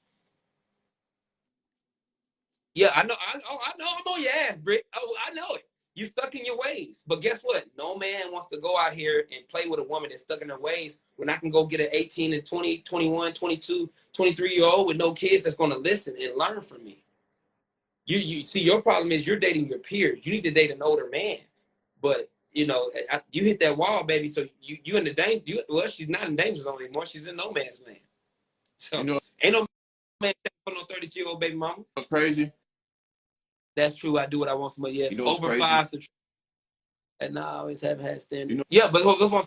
Yeah, I know. I know. I'm on your ass, Britt. Oh, I know it. You stuck in your ways. But guess what? No man wants to go out here and play with a woman that's stuck in her ways when I can go get an 18 and 20, 21, 22, 23-year-old with no kids that's going to listen and learn from me. You see, your problem is you're dating your peers. You need to date an older man. But, you know, you hit that wall, baby, so you in the danger. Well, she's not in danger zone anymore. She's in no man's land. So, You know, ain't no man for no 32-year-old baby mama. what's crazy? That's true. I do what I want. Somebody yes, You know what's over crazy? 5. And I always have had standards. You know, Yeah, but what's my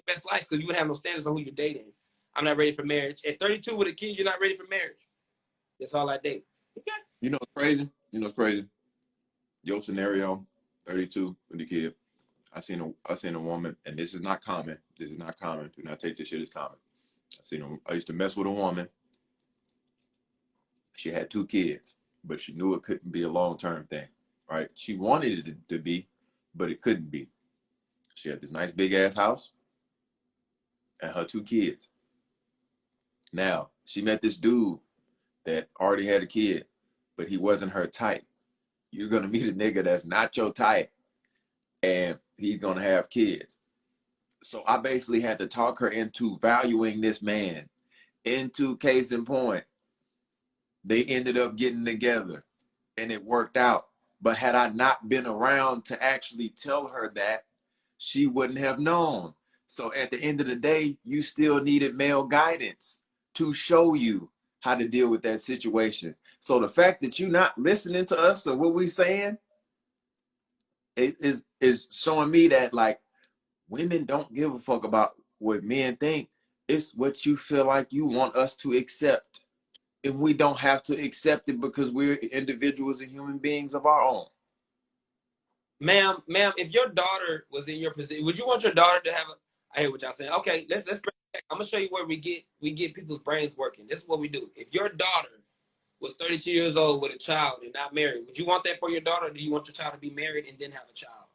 best life? Because you wouldn't have no standards on who you're dating. I'm not ready for marriage. At 32 with a kid, you're not ready for marriage. That's all I date. Okay. you know what's crazy? You know what's crazy? Your scenario, 32 with the kid. I seen a woman, and this is not common. This is not common. Do not take this shit as common. I used to mess with a woman. She had 2 kids, but she knew it couldn't be a long-term thing, right? She wanted it to be, but it couldn't be. She had this nice big ass house and her 2 kids. Now, she met this dude that already had a kid, but he wasn't her type. You're going to meet a nigga that's not your type, and he's going to have kids. So I basically had to talk her into valuing this man. Into case in point, they ended up getting together, and it worked out. But had I not been around to actually tell her that, she wouldn't have known. So at the end of the day, you still needed male guidance to show you how to deal with that situation. So the fact that you're not listening to us or what we saying is showing me that, like, women don't give a fuck about what men think. It's what you feel like you want us to accept. And we don't have to accept it because we're individuals and human beings of our own. Ma'am, if your daughter was in your position, would you want your daughter to have I hear what y'all saying. Okay, let's I'm gonna show you where we get people's brains working. This is what we do. If your daughter was 32 years old with a child and not married, would you want that for your daughter, or do you want your child to be married and then have a child?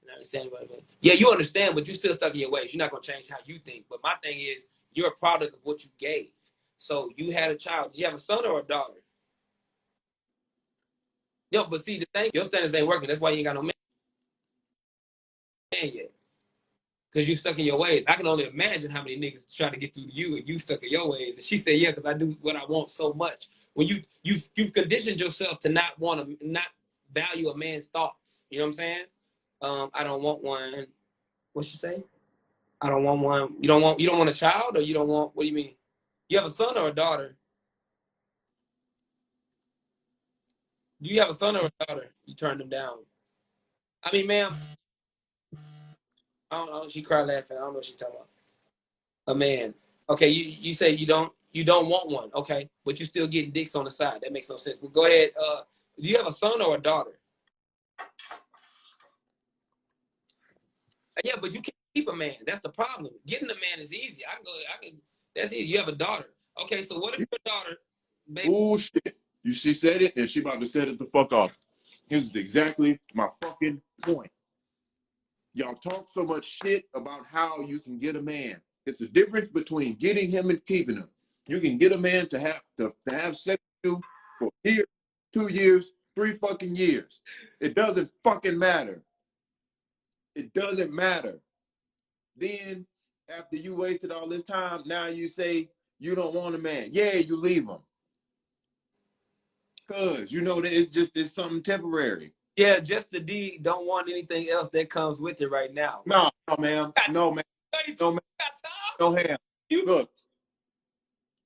You understand what I mean? Yeah, you understand, but you're still stuck in your ways. You're not gonna change how you think. But my thing is, you're a product of what you gave. So you had a child. Did you have a son or a daughter? No, but see, the thing, your standards ain't working. That's why you ain't got no man yet. Because you stuck in your ways. I can only imagine how many niggas trying to get through to you and you stuck in your ways. And she said, yeah, because I do what I want so much. When you've conditioned yourself to not value a man's thoughts. You know what I'm saying? I don't want one. What'd she say? I don't want one. You don't want a child, or you don't want, what do you mean? You have a son or a daughter? Do you have a son or a daughter? You turned them down. I mean, ma'am, I don't know. She cried laughing. I don't know what she's talking about. A man. Okay, you say you don't want one. Okay, but you still getting dicks on the side. That makes no sense. Well, go ahead. Do you have a son or a daughter? Yeah, but you can't keep a man. That's the problem. Getting a man is easy. I can. That's easy. You have a daughter. Okay, so what if your daughter, baby? Bullshit. She said it, and she about to set it the fuck off. Here's exactly my fucking point. Y'all talk so much shit about how you can get a man. It's the difference between getting him and keeping him. You can get a man to have sex with you for a year, 2 years, 3 fucking years. It doesn't fucking matter. It doesn't matter. Then, after you wasted all this time, now you say you don't want a man. Yeah, you leave him. Because you know that it's something temporary. Yeah, just the D don't want anything else that comes with it right now. No, ma'am. No, ma'am. No, ma'am. No, ham. Look,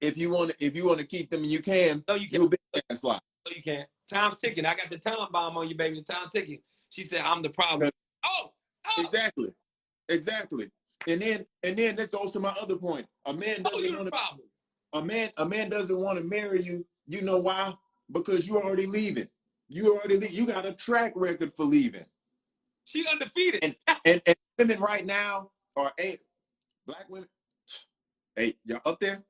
if you want to keep them, and you can. No, you can't. You a big ass lie. No, you can't. Time's ticking. I got the time bomb on you, baby. The time ticking. She said, I'm the problem. Oh. Exactly. And then this goes to my other point. A man doesn't want to. Problem. A man doesn't want to marry you. You know why? Because you're already leaving. You got a track record for leaving. She undefeated. And women right now are black women. Hey, y'all up there?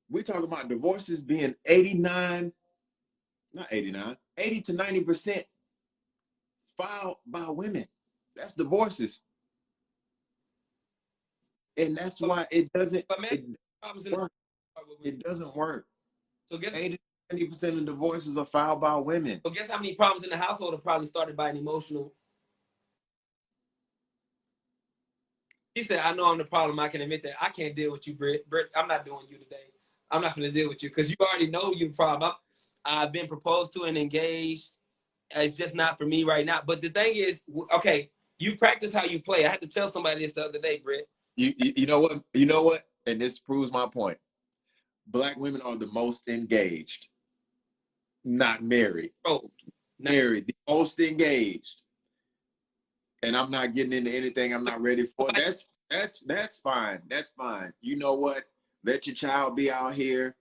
We're talking about divorces being 80 to 90% filed by women. That's divorces. And that's why it doesn't work. It doesn't work. So guess 80% of divorces are filed by women. So guess how many problems in the household are probably started by an emotional. He said, I know I'm the problem. I can admit that. I can't deal with you, Britt. Britt, I'm not doing you today. I'm not going to deal with you because you already know you're the problem. I've been proposed to and engaged. It's just not for me right now. But the thing is, okay, you practice how you play. I had to tell somebody this the other day, Britt. You know what? You know what? And this proves my point. Black women are the most engaged, not married. Oh, married, the most engaged. And I'm not getting into anything I'm not ready for. That's fine. That's fine. You know what? Let your child be out here,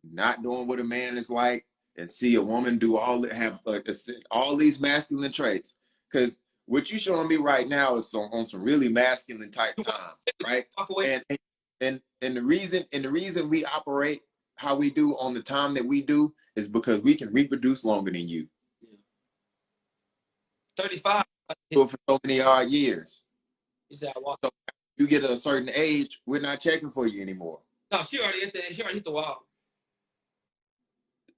not doing what a man is like, and see a woman do all these masculine traits. Because what you showing me right now is on some really masculine type time, right? And the reason we operate how we do on the time that we do is because we can reproduce longer than you. 35. For so many odd years. He said, so you get a certain age, we're not checking for you anymore. No, she already hit the wall.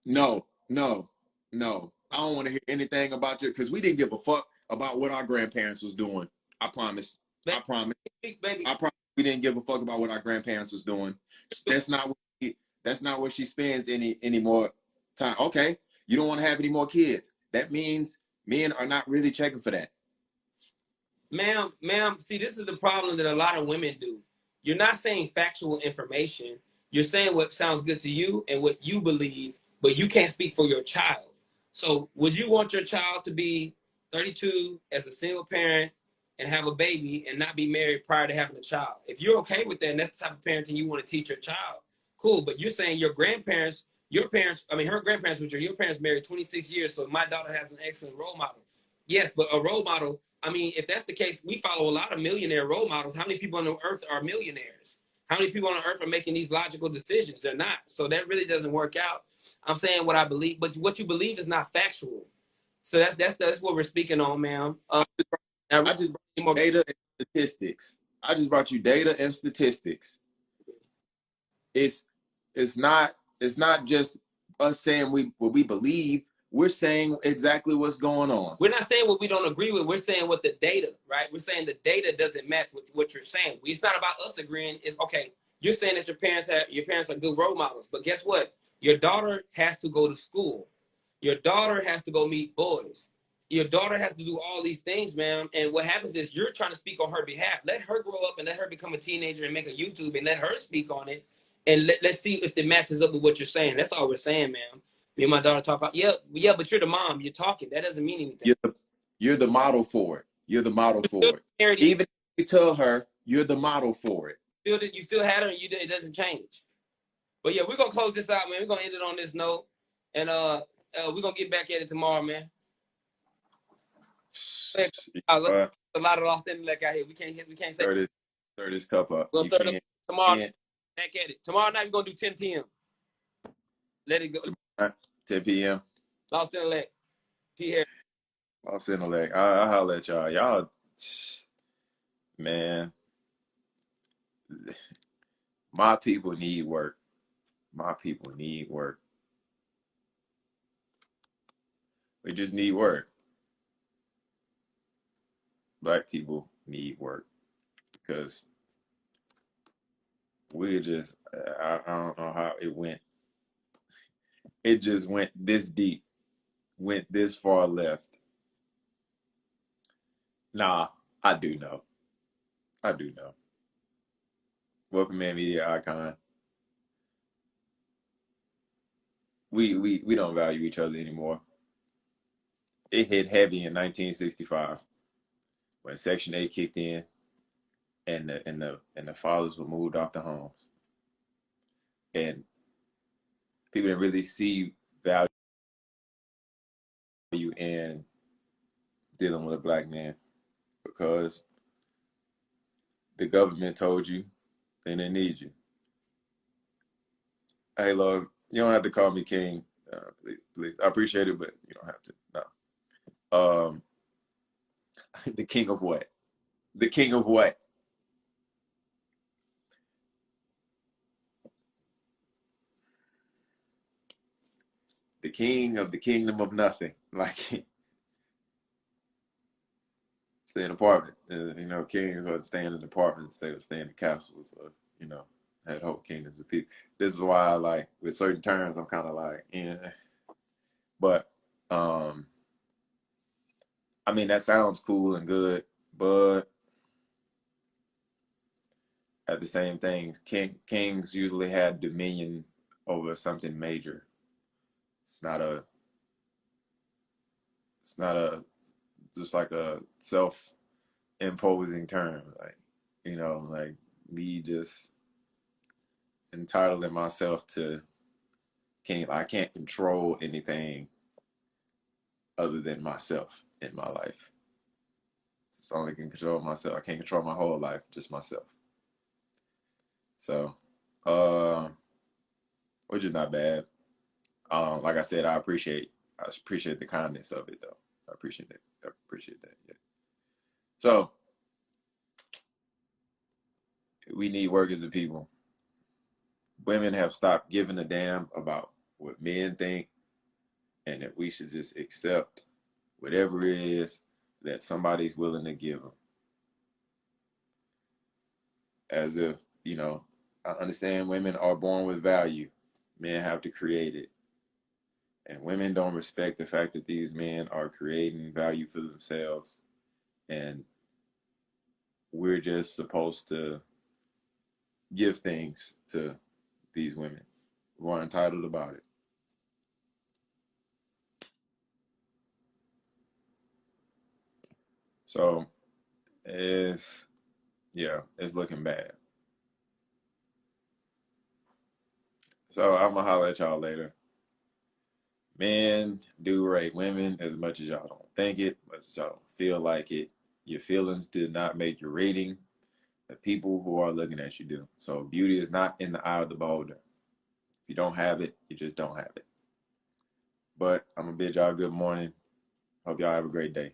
No. I don't want to hear anything about you because we didn't give a fuck about what our grandparents was doing. I promise. I promise. Baby. I promise we didn't give a fuck about what our grandparents was doing. That's not what she spends any more time. Okay, you don't want to have any more kids. That means men are not really checking for that. Ma'am, see, this is the problem that a lot of women do. You're not saying factual information. You're saying what sounds good to you and what you believe, but you can't speak for your child. So would you want your child to be 32 as a single parent and have a baby and not be married prior to having a child? If you're okay with that and that's the type of parenting you want to teach your child, cool. But you're saying her grandparents, your parents married 26 years, so my daughter has an excellent role model. Yes, but a role model, I mean, if that's the case, we follow a lot of millionaire role models. How many people on the earth are millionaires? How many people on the earth are making these logical decisions? They're not. So that really doesn't work out. I'm saying what I believe, but what you believe is not factual. So that's what we're speaking on, ma'am. I just brought you data and statistics. I just brought you data and statistics. It's not just us saying what we believe. We're saying exactly what's going on. We're not saying what we don't agree with. We're saying what the data, right? We're saying the data doesn't match with what you're saying. It's not about us agreeing. It's okay. You're saying that your parents are good role models, but guess what? Your daughter has to go to school. Your daughter has to go meet boys. Your daughter has to do all these things, ma'am. And what happens is you're trying to speak on her behalf. Let her grow up and let her become a teenager and make a YouTube and let her speak on it. And let's see if it matches up with what you're saying. That's all we're saying, ma'am. Me and my daughter talk about, yeah, but you're the mom. You're talking. That doesn't mean anything. You're the model for it. You're the model for it. Even if you tell her, you're the model for it. You still had her, and it doesn't change. But yeah, we're gonna close this out, man. We're gonna end it on this note, and we're gonna get back at it tomorrow, man. A lot of lost intellect out here. We can't say. Stir this cup up. We're gonna start it tomorrow. Back at it tomorrow night. We're gonna do 10 p.m. Let it go. 10 p.m. Lost intellect. P. Harris. Lost intellect. I'll holler at y'all. Y'all, man. My people need work. My people need work. We just need work. Black people need work because we just, I don't know how it went. It just went this deep, went this far left. Nah, I do know. Welcome, Man Media Icon. we don't value each other anymore. It hit heavy in 1965 when Section 8 kicked in and the fathers were moved off the homes. And people didn't really see value in dealing with a black man because the government told you they didn't need you. Hey, love, you don't have to call me king, please. I appreciate it, but you don't have to. No. The king of what? The king of what? The king of the kingdom of nothing. Like, stay in an apartment. Kings wasn't staying in apartments. They were staying in castles. Had whole kingdoms of people. This is why, like, with certain terms, I'm kind of like, yeah. But, I mean, that sounds cool and good, but at the same thing, kings usually had dominion over something major. It's not a just like a self-imposing term, like like me just entitling myself to I can't control anything other than myself in my life. It's only can control myself. I can't control my whole life, just myself. So, which is not bad. Like I said, I appreciate the kindness of it, though. I appreciate that. Yeah. So we need work as a people. Women have stopped giving a damn about what men think, and that we should just accept whatever it is that somebody's willing to give them. As if, I understand women are born with value. Men have to create it. And women don't respect the fact that these men are creating value for themselves. And we're just supposed to give things to these women who are entitled about it. So it's looking bad. So I'm gonna holler at y'all later. Men do rape women as much as y'all don't think it, as much as y'all don't feel like it. Your feelings did not make your rating. The people who are looking at you do. So beauty is not in the eye of the beholder. If you don't have it, you just don't have it. But I'm gonna bid y'all good morning. Hope y'all have a great day.